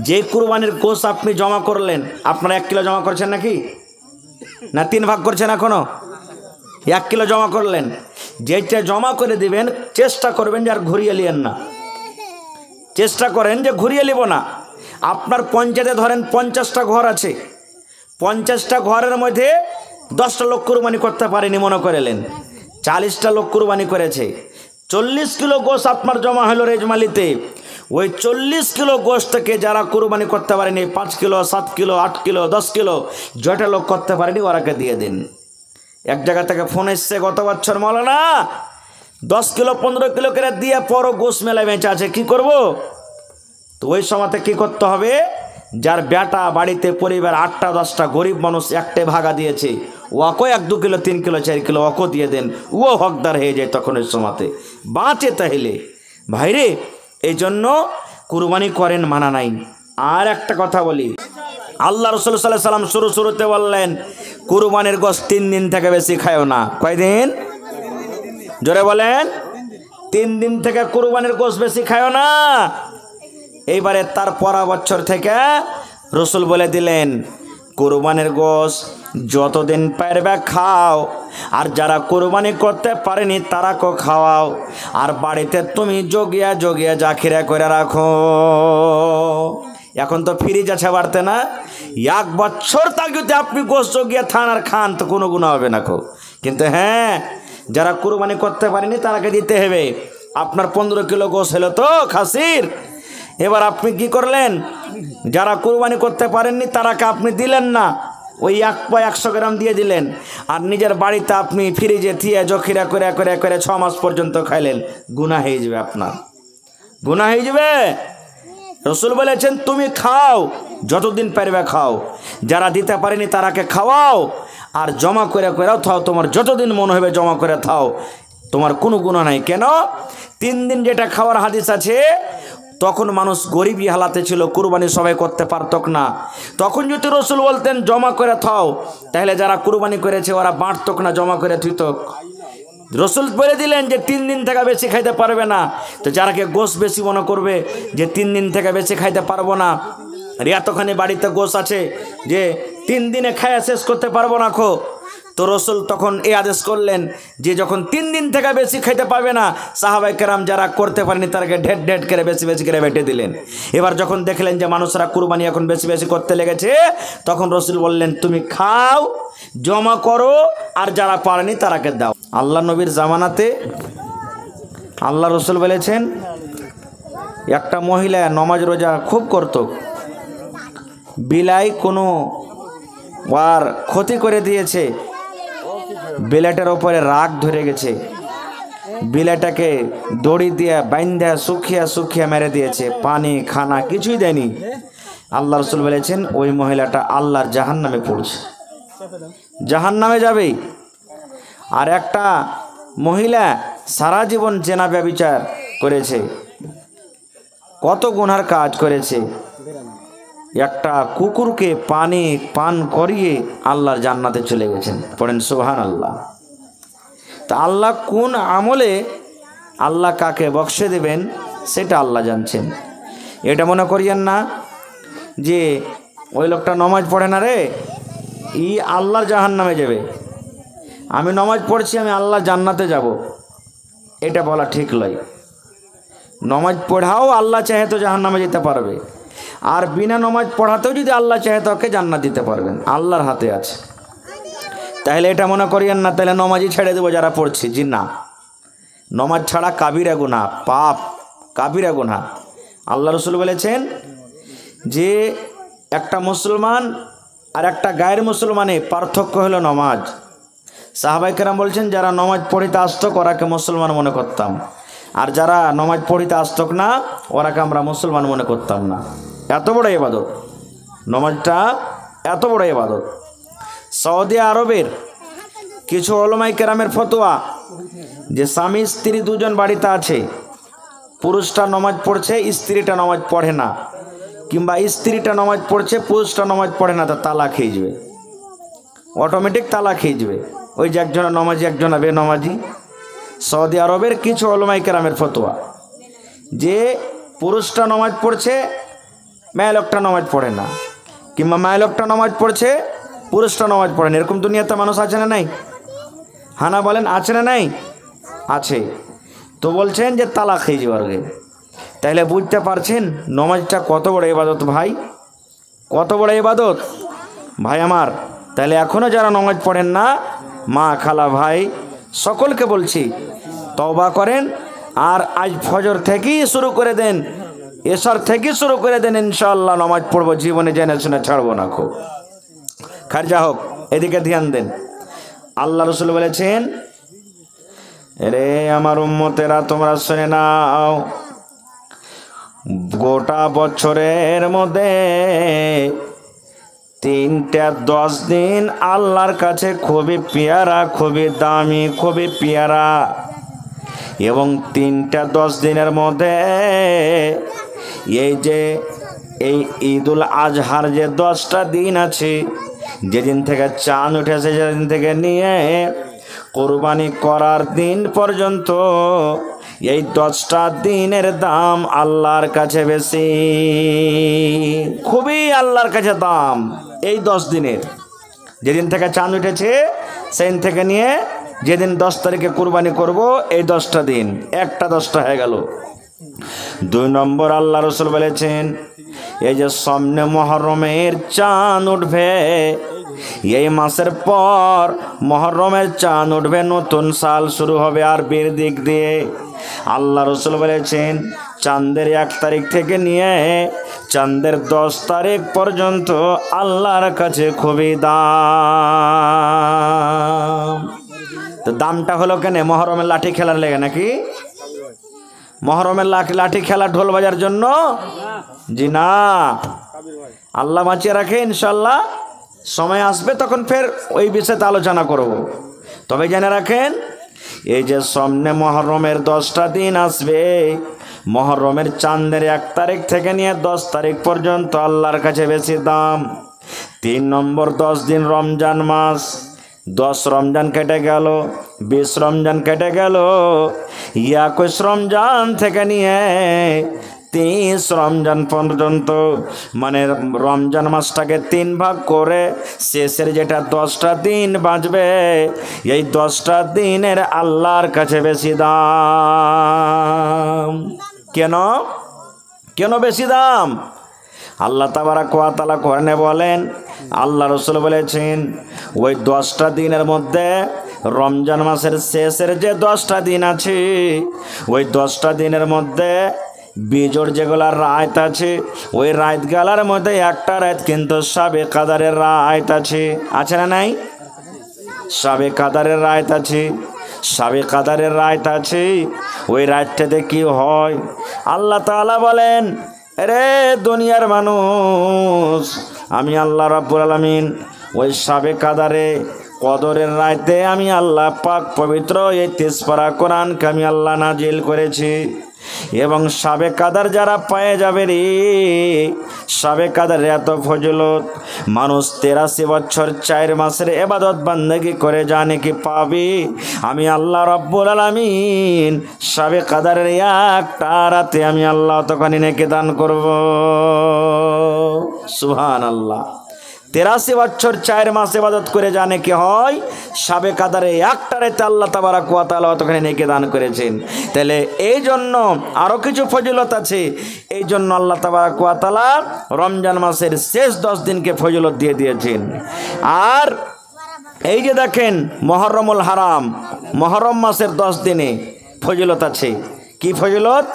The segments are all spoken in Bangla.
যে কুরবানির গোশ আপনি জমা করলেন, আপনারা 1 কিলো জমা করছেন নাকি না 3 ভাগ করছেন? এখনো 1 কিলো জমা করলেন। যেটা জমা করে দিবেন চেষ্টা করবেন যে আর ঘুরিয়ে নিয়েন না, চেষ্টা করেন যে ঘুরিয়ে নিব না। আপনার পঞ্চায়েতে ধরেন 50টা ঘর আছে, 50টা ঘরের মধ্যে 10টা লোক কুরবানি করতে পারেনি, মনে করেলেন 40টা লোক কুরবানি করেছে। 40 কিলো গোশ আপনার জমা হলো রেজমালিতে। ওই 40 কিলো গোশ থেকে যারা কুরবানি করতে পারেনি, 5 কিলো 7 কিলো 8 কিলো 10 কিলো যেটা লোক করতে পারেনি ওরাকে দিয়ে দিন। এক জায়গা থেকে ফোন এসছে গত বছর, মৌলানা 10 কিলো 15 কিলো করে দিয়ে পরও গোশ মেলায় বেঁচে আছে, কি করব? তো ওই সময়তে কী করতে হবে, যার বেটা বাড়িতে পরিবার 8টা 10টা গরিব মানুষ একটাই ভাগা দিয়েছে, ওকে 1-2 কিলো 3 কিলো 4 কিলো ওকে দিয়ে দেন, ও হকদার হয়ে যায় তখন ওই সময়তে, বাঁচে তাহলে। ভাইরে এই জন্য কুরবানি করেন, মানা নাই। আর একটা কথা বলি, আল্লাহ রাসূল সাল্লাল্লাহু আলাইহি সাল্লাম শুরুতে বললেন কুরবানির গোশত 3 দিন থেকে বেশি খায়ও না। কয়দিন? জোরে বলেন। 3 দিন থেকে কুরবানির গোশত বেশি খায়ও না। এইবারে তার পরা বছর থেকে রসুল বলে দিলেন কুরবানির গোশত যতদিন পারবে খাও, আর যারা কুরবানি করতে পারেনি তারাকেও খাওয়াও, আর বাড়িতে তুমি জগিয়া জগিয়া জাখিরা করে রাখো। এখন তো ফ্রিজ আছে বাড়তে না, 1 বছর তাগিতে আপনি গোশত জগিয়া থান আর খান তো কোনো গুণা হবে না কো। কিন্তু হ্যাঁ, যারা কুরবানি করতে পারেনি তারাকে দিতে হবে। আপনার 15 কিলো গোশত হলো তো খাসির, এবার আপনি কি করলেন, যারা কুরবানি করতে পারেননি তারাকে আপনি দিলেন না, ওই 1 পা 100 গ্রাম দিয়ে দিলেন, আর নিজের বাড়িতে আপনি ফ্রিজে থিয়ে জখিরা করে করে করে 6 মাস পর্যন্ত খাইলেন, গুনাহ হয়ে যাবে, আপনার গুনাহ হয়ে যাবে। রসুল বলেছেন তুমি খাও, যতদিন পারবে খাও, যারা দিতে পারেনি তারাকে খাওয়াও, আর জমা করে করে থাও, তোমার যতদিন মনে হবে জমা করে থাও, তোমার কোনো গুনাহ নাই। কেন? 3 দিন যেটা খাওয়ার হাদিস আছে, তখন মানুষ গরিবী হালাতে ছিল, কুরবানি সবাই করতে পারত না। তখন যদি রসুল বলতেন জমা করে থাও, তাহলে যারা কুরবানি করেছে ওরা বাঁটত না, জমা করে থুইত। রসুল বলে দিলেন যে 3 দিন থেকে বেশি খাইতে পারবে না। তো যারাকে গোশ বেশি মনে করবে যে 3 দিন থেকে বেশি খাইতে পারবো না, আর এতখানি বাড়িতে গোশ আছে যে 3 দিনে খাইয়া শেষ করতে পারবো না খো, তো রসুল তখন এই আদেশ করলেন যে যখন 3 দিন থেকে বেশি খাইতে পারবে না, সাহাবায়ে কেরাম যারা করতে পারেনি তাদেরকে ঢেট ঢেট করে বেশি বেশি করে বেটে দিলেন। এবার যখন দেখলেন যে মানুষরা কুরবানি এখন বেশি বেশি করতে লেগেছে, তখন রসুল বললেন তুমি খাও, জমা করো, আর যারা পারেনি তারাকে দাও। আল্লাহ নবীর জামানাতে আল্লাহ রসুল বলেছেন একটা মহিলা নামাজ রোজা খুব করত, বিলাই কোনো আর ক্ষতি করে দিয়েছে, বিলাটার ওপরে রাগ ধরে গেছে, বিলাটাকে দড়ি দিয়ে বাইন্ধা শুকিয়া শুকিয়া মেরে দিয়েছে, পানি খানা কিছুই দেয়নি। আল্লাহ রসুল বলেছেন ওই মহিলাটা আল্লাহর জাহান্নামে পড়ছে, জাহান্নামে যাবেই। আর একটা মহিলা সারা জীবন জেনা ব্যভিচার করেছে, কত গুনার কাজ করেছে, একটা কুকুরকে পানি পান করিয়ে আল্লাহর জান্নাতে চলে গেছেন। পড়েন সুবহানাল্লাহ। তা আল্লাহ কোন আমলে আল্লাহ কাকে বক্সে দেবেন সেটা আল্লাহ জানছেন। এটা মনে করিয়েন না যে ওই লোকটা নামাজ পড়ে না রে, ই আল্লাহর জাহান্নামে যাবে, আমি নামাজ পড়ছি আমি আল্লাহ জান্নাতে যাব, এটা বলা ঠিক নয়। নামাজ পড়াও আল্লাহ চাহে তো জাহান্নামে যেতে পারবে, আর বিনা নামাজ পড়াতেও যদি আল্লাহ চাহে তো ওকে জান্নাত দিতে পারবেন, আল্লাহর হাতে আছে। তাহলে এটা মনে করিয়েন না তাহলে নামাজই ছেড়ে দেবো যারা পড়ছি, জি না, নামাজ ছাড়া কাবিরা গুনাহ, পাপ কাবিরা গুনাহ। আল্লাহ রসুল বলেছেন যে একটা মুসলমান আর একটা গায়ের মুসলমানের পার্থক্য হলো নামাজ। সাহাবায়ে কেরাম বলছেন যারা নামাজ পড়িতে আসত ওরাকে মুসলমান মনে করতাম, আর যারা নামাজ পড়িতে আসত না ওরাকে আমরা মুসলমান মনে করতাম না। এত বড় ইবাদত নামাজটা, এত বড় ইবাদত। সৌদি আরবের কিছু উলামায়ে কেরামের ফতোয়া যে স্বামী স্ত্রী দুজন বাড়িতে আছে, পুরুষটা নামাজ পড়ছে স্ত্রীটা নামাজ পড়ে না, কিংবা স্ত্রীটা নামাজ পড়ছে পুরুষটা নামাজ পড়ে না, তা তালাক হয়ে যাবে, অটোমেটিক তালাক হয়ে যাবে। ওই যে একজনের নামাজি একজনা বেনামাজি। সৌদি আরবের কিছু উলামায়ে কেরামের ফতোয়া যে পুরুষটা নামাজ পড়ছে মেয়ে লোকটা নামাজ পড়ে না, কিংবা মেয়ে লোকটা নামাজ পড়ছে পুরুষটা নামাজ পড়ে না, এরকম দুনিয়াতে মানুষ আছে না নাই? হানা বলেন আছে না নাই? আছে। তো বলছেন যে তালাক হয়ে যাওয়ার আগে। তাইলে বুঝতে পারছেন নামাজটা কত বড় ইবাদত ভাই, কত বড় ইবাদত ভাই আমার। তাহলে এখনও যারা নামাজ পড়েন না, মা খালা ভাই সকলকে বলছি তওবা করেন, আর আজ ফজর থেকেই শুরু করে দেন, এশার থেকে শুরু করে দেন, ইনশাআল্লাহ নামাজ পড়বো, জীবনে জেনে শুনে ছাড়বো না। খুব খারজা হোক, এদিকে ধ্যান দেন। আল্লাহ রসুল বলেছেন, রে আমার উম্মতেরা তোমরা শুনে নাও, গোটা বছরের মধ্যে 3টা 10 দিন আল্লাহর কাছে খুবই পেয়ারা, খুবই দামি, খুবই পেয়ারা। এবং 3টা 10 দিনের মধ্যে এই ঈদুল আজহার যে 10টা দিন আছে, যেদিন থেকে চাঁদ উঠেছে সেদিন থেকে নিয়ে কোরবানি করার দিন পর্যন্ত, এই 10টা দিনের দাম আল্লাহর কাছে বেশি, খুবই আল্লাহর কাছে দাম। এই 10 দিনের, যেদিন থেকে চাঁদ উঠেছে সেদিন থেকে নিয়ে যেদিন 10 তারিখে কোরবানি করব, এই 10টা দিন, একটা 10টা হয়ে গেল। 2 নম্বর আল্লাহ রসুল বলেছেন, এই যে সামনে মুহররমের চাঁদ উঠবে, এই মাসের পর মুহররমের চাঁদ উঠবে, নতুন সাল শুরু হবে আরবির দিক দিয়ে। আল্লাহ রসুল বলেছেন, চাঁদের 1 তারিখ থেকে নিয়ে চাঁদের 10 তারিখ পর্যন্ত আল্লাহর কাছে খুবই দাম। তো দামটা হলো কেন? মুহররমের লাঠি খেলার লেগে নাকি? মুহররমের লাঠি খেলা ঢোল বাজার জন্য? জি না, আল্লাহ বাঁচিয়ে রাখে, ইনশাল্লাহ সময় আসবে তখন ফের ওই বিষয়ে আলোচনা করব। তবে জেনে রাখেন, এই যে সামনে মুহররমের 10টা দিন আসবে, মুহররমের চাঁদের 1 তারিখ থেকে নিয়ে 10 তারিখ পর্যন্ত আল্লাহর কাছে বেশি দাম। 3 নম্বর 10 দিন রমজান মাস, 10 রমজান কেটে গেল, 20 রমজান কেটে গেল, 21 রমজান থেকে নিয়ে 30 রমজান পর্যন্ত, মানে রমজান মাসটাকে 3 ভাগ করে শেষের যেটা 10টা দিন বাঁচবে, এই 10টা দিনের আল্লাহর কাছে বেশি দাম। কেন? কেন বেশি দাম? আল্লাহ তাবারাক ওয়া তাআলা কোরআনে বলেন, আল্লাহ রসুল বলেছেন, ওই 10টা দিনের মধ্যে রমজান মাসের শেষের যে 10টা দিন আছে, ওই 10টা দিনের মধ্যে বিজোড় যেগুলা রাত আছে, ওই রাত গালার মধ্যে একটা রাত কিন্তু শাবে কাদারের রাত আছে, আছে না নাই? শাবে কাদারের রাত আছে, শাবে কাদারের রাত আছে। ওই রাতটাতে কি হয়? আল্লাহ তাআলা বলেন, রে দুনিয়ার মানুষ, আমি আল্লাহ রাব্বুল আলামিন ওই শাবে কাদারে কদরের রাতে আমি আল্লাহ পাক পবিত্র এই 30 পারা কোরআনকে আমি আল্লাহ নাজিল করেছি। এবং শাবে কাদার যারা পায়ে যাবে রে, শাবে কাদার এত ফজিলত, মানুষ 83 বছর 4 মাসের ইবাদত বান্দেগি করে জানে কি পাবে? আমি আল্লাহ রাব্বুল আলামিন শাবে কাদারের একটা রাতে আমি আল্লাহ তখনই নেকি দান করব। সুবহানাল্লাহ। 83 বছর 4 মাস ইবাদত করে জানে কি হয়? শাবে কাদারে একটা রাতে আল্লাহ তাবারাক ওয়া তাআলা তখনই নেকি দান করেছেন। তাহলে এই জন্য আরও কিছু ফজিলত আছে, এই জন্য আল্লাহ তাবারাক ওয়া তাআলা রমজান মাসের শেষ 10 দিনকে ফজিলত দিয়ে দিয়েছেন। আর এই যে দেখেন মুহররমুল হারাম, মুহররম মাসের 10 দিনে ফজিলত আছে। কি ফজিলত?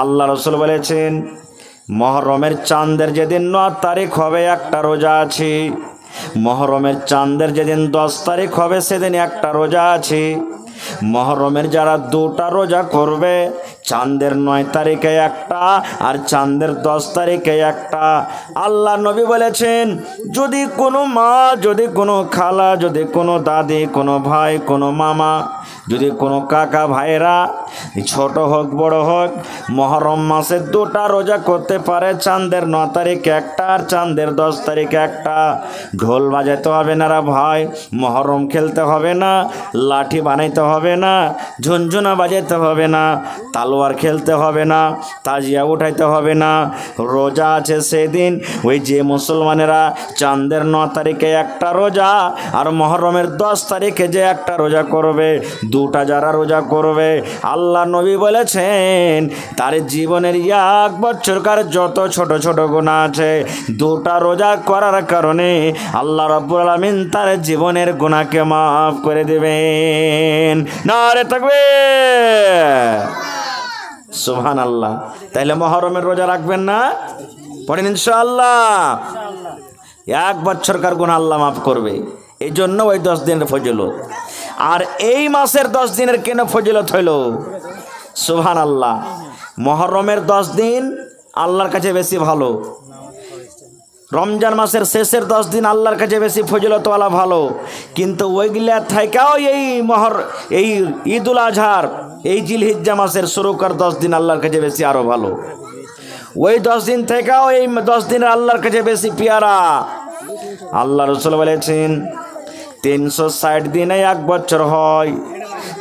আল্লাহ রাসূল বলেছেন, মুহররমের চাঁদের যেদিন 9 তারিখ হবে একটা রোজা আছে, মুহররমের চাঁদের যেদিন 10 তারিখ হবে সেদিন একটা রোজা আছে। মুহররমের যারা 2টা রোজা করবে, চাঁদের 9 তারিখে একটা আর চাঁদের 10 তারিখে একটা, আল্লাহ নবী বলেছেন, যদি কোনো মা, যদি কোনো খালা, যদি কোনো দাদি, কোনো ভাই, কোনো মামা যদি কোনো কাকা ভাইরা ছোট হোক বড় হোক মহরম মাসে 2টা রোজা করতে পারে, চাঁদের 9 তারিখ একটা আর চাঁদের 10 তারিখ একটা, ঢোল বাজাতে হবে না রা ভাই, মহরম খেলতে হবে না, লাঠি বানাইতে হবে না, ঝুনঝুনা বাজাইতে হবে না, তালোয়ার খেলতে হবে না, তাজিয়া উঠাইতে হবে না। রোজা আছে সেদিন ওই যে মুসলমানেরা চাঁদের 9 তারিখে একটা রোজা আর মহরমের 10 তারিখে যে একটা রোজা করবে, 2টা যারা রোজা করবে আল্লাহ নবী বলেছেন তার জীবনের 1 বছরকার যত ছোট ছোট গুনাহ আছে 2টা রোজা করার কারণে আল্লাহ রাব্বুল আলামিন তার জীবনের গুনাহকে মাফ করে দিবেন। নারে তাকবীর, সুবহানাল্লাহ। তাইলে মহরমের রোজা রাখবেন না? পড়েন ইনশাআল্লাহ। 1 বছরকার গুনাহ আল্লাহ মাফ করবে। এই জন্য ওই 10 দিনের ফজিলত। আর এই মাসের 10 দিনের কেন ফজিলত হইল? সুবহানাল্লাহ। মহরমের 10 দিন আল্লাহর কাছে বেশি ভালো, রমজান মাসের শেষের 10 দিন আল্লাহর কাছে বেশি ফজিলতওয়ালা ভালো, কিন্তু ওইগুলা থেকেও এই ঈদুল আজহার এই জিলহিজ্জা মাসের শুরুকার 10 দিন আল্লাহর কাছে বেশি আরো ভালো। ওই 10 দিন থেকেও এই 10 দিনের আল্লাহর কাছে বেশি পিয়ারা। আল্লাহ রাসূল বলেছেন 360 দিনে 1 বছর হয়,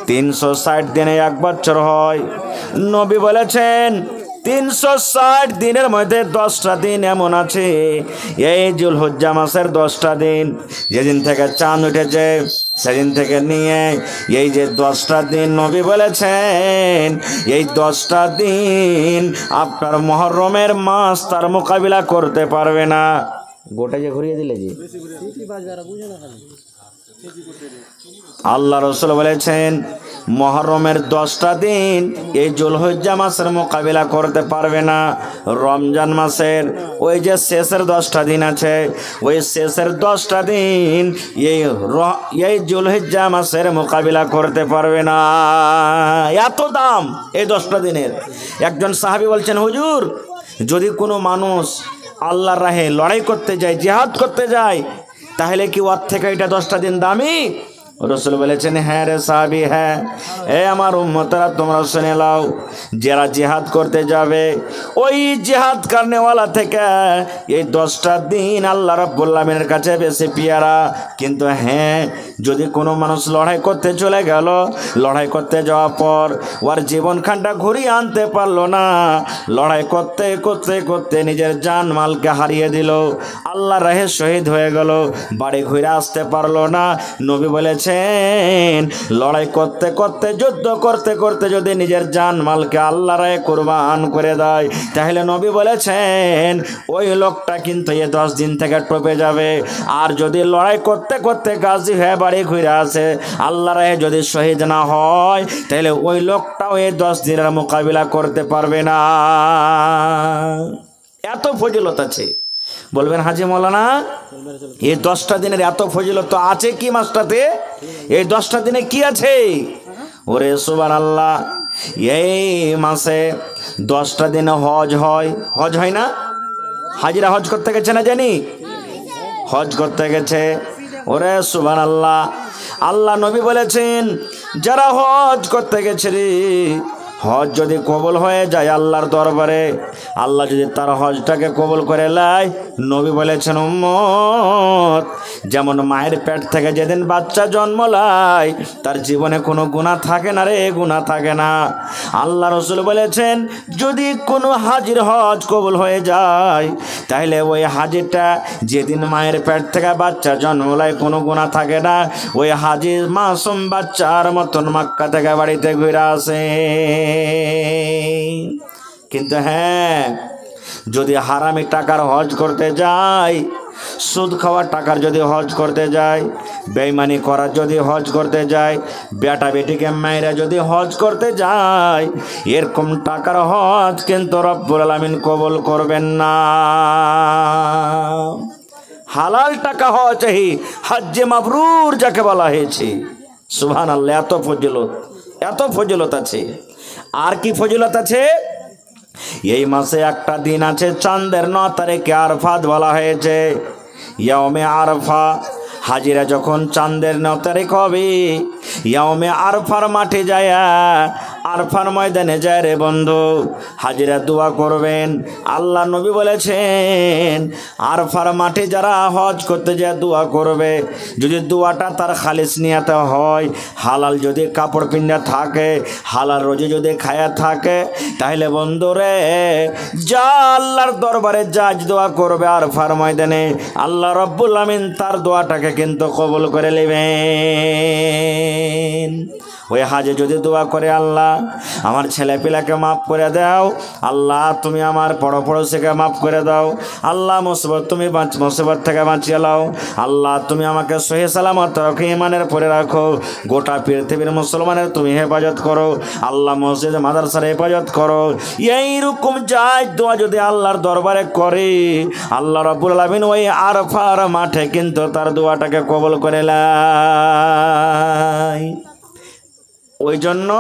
360 দিনে 1 বছর হয়। নবী বলেছেন 360 দিনের মধ্যে 10টা দিন এমন আছে, এই জিলহজ্জা মাসের 10টা দিন, যেদিন থেকে চাঁদ উঠেছে সেদিন থেকে নিয়ে এই যে 10টা দিন নবী বলেছেন এই 10টা দিন আপনার মহরমের মাস তার মোকাবিলা করতে পারবে না। গোটা যে ঘুরিয়ে দিলে যে আল্লাহ রাসূল বলেছেন মহরমের 10টা দিন এই জিলহজ্জা মাসের মোকাবিলা করতে পারবে না। রমজান মাসের ওই যে শেষের 10টা দিন আছে, ওই শেষের 10টা দিন এই জিলহজ্জা মাসের মোকাবিলা করতে পারবে না। এত দাম এই 10টা দিনের। একজন সাহাবী বলছেন, হুজুর যদি কোনো মানুষ আল্লাহর রাহে লড়াই করতে যায়, জিহাদ করতে যায়, তাহলে কি ওর থেকে এটা 10টা দিন দামি? রাসূল বলেছেন, হ্যাঁ রে সাহাবী, হ্যাঁ। আমার উম্মতরা তোমরা শুনে নাও, যারা জিহাদ করতে যাবে ওই জিহাদ করনেওয়ালা থেকে এই 10টা দিন আল্লাহ রাব্বুল আলামিনের কাছে বেশি পিয়ারা। কিন্তু হ্যাঁ, যদি কোনো মানুষ লড়াই করতে চলে গেল, লড়াই করতে যাওয়ার পর ওর জীবনখানটা ঘুরিয়ে আনতে পারলো না, লড়াই করতে করতে করতে নিজের জান মালকে হারিয়ে দিল, আল্লাহর রাহে শহীদ হয়ে গেল, বাড়ি ঘুরে আসতে পারলো না। নবী বলেছেন লড়াই করতে করতে যুদ্ধ করতে করতে যদি নিজের জান মালকে আল্লাহর রাহে কুরবান করে দেয়, তাহলে নবী বলেছেন ওই লোকটা কিন্তু এই 10 দিন থেকে টপে যাবে। আর যদি লড়াই করতে করতে গাজী হয়ে বাড়ি ঘুরে আসে, আল্লাহর রাহে যদি শহীদ না হয়, তাহলে ওই লোকটাও এই 10 দিনের মোকাবিলা করতে পারবে না। এত ফজিলত আছে। বলবেন হাজি মৌলানা এই 10টা দিনের এত ফজিলত আছে কি মাসটাতে? এই 10টা দিনে কি আছে? ওরে সুবহানাল্লাহ, এই মাসে 10টা দিনে হজ হয়। হজ হয় না? হাজিরা হজ করতে গেছে না জানি? হজ করতে গেছে। ওরে সুবহানাল্লাহ, আল্লাহ নবী বলেছেন যারা হজ করতে গেছে রে, হজ যদি কবুল হয়ে যায় আল্লাহর দরবারে, আল্লাহ যদি তার হজটাকে কবুল করে নেয়, নবী বলেছেন উম্মত যেমন মায়ের পেট থেকে যেদিন বাচ্চা জন্ম নেয় তার জীবনে কোনো গুনাহ থাকে না রে, গুনাহ থাকে না। আল্লাহ রাসূল বলেছেন যদি কোনো হাজির হজ কবুল হয়ে যায়, তাহলে ওই হাজিরটা যেদিন মায়ের পেট থেকে বাচ্চা জন্ম নেয় কোনো গুনাহ থাকে না, ওই হাজির মাসুম বাচ্চার মতন মক্কা থেকে বাড়িতে ঘুরে আসে। কিন্তু হ্যাঁ, যদি হারামি টাকার হজ করতে যায়, সুদ খাওয়ার টাকার যদি হজ করতে যায়, বেঈমানি করার যদি হজ করতে যায়, বেটা বেটিকে মাইরা যদি হজ করতে যায়, এরকম টাকার হজ কিন্তু রব্বুল আলামিন কবুল করবেন না। হালাল টাকা হওয়া চাই, হজ্জে মাবরুর যাকে বলা হয়েছে। সুবহানাল্লাহ, এত ফজিলত, এত ফজিলত আছে। আর কি ফজিলত আছে? এই মাসে একটা দিন আছে চাঁদের 9 তারিখে আরফাত বলা হয়েছে। ইয়াউমে আরফা, হাজিরা যখন চাঁদের 9 তারিখ হবে, ইয়াউমে আরফার মাঠে যায়, আরফার ময়দানে যায় রে বন্ধু, হাজিরা দোয়া করবেন। আল্লাহ নবী বলেছেন আরফার মাঠে যারা হজ করতে যায় দোয়া করবে, যদি দোয়াটা তার খালিস নিয়াতে হয়, হালাল যদি কাপড় পিন্দা থাকে, হালাল রোজি যদি খায়া থাকে, তাহলে বন্ধুরে যা আল্লাহর দরবারে জাজ দোয়া করবে আরফার ময়দানে, আল্লাহ রব্বুল আমিন তার দোয়াটাকে কিন্তু কবুল করে নেবেন। ওই হাজে যদি দোয়া করে, আল্লাহ আমার ছেলে পিলাকে মাফ করে দাও, আল্লাহ তুমি আমার পড়োশিকে মাফ করে দাও, আল্লাহ তুমি মুসিবত থেকে বাঁচিয়ে লাও, আল্লাহ তুমি আমাকে সহি সালামত রাখো, ইমানের পরে রাখো, গোটা পৃথিবীর মুসলমানের তুমি হেফাজত করো, আল্লাহ মসজিদ মাদ্রাসার হেফাজত করো। এইরকম যায় দোয়া যদি আল্লাহর দরবারে করে, আল্লাহ রাব্বুল আলামিন ওই আরফার মাঠে কিন্তু তার দোয়াটাকে কবুল করে নেয়। ওই জন্য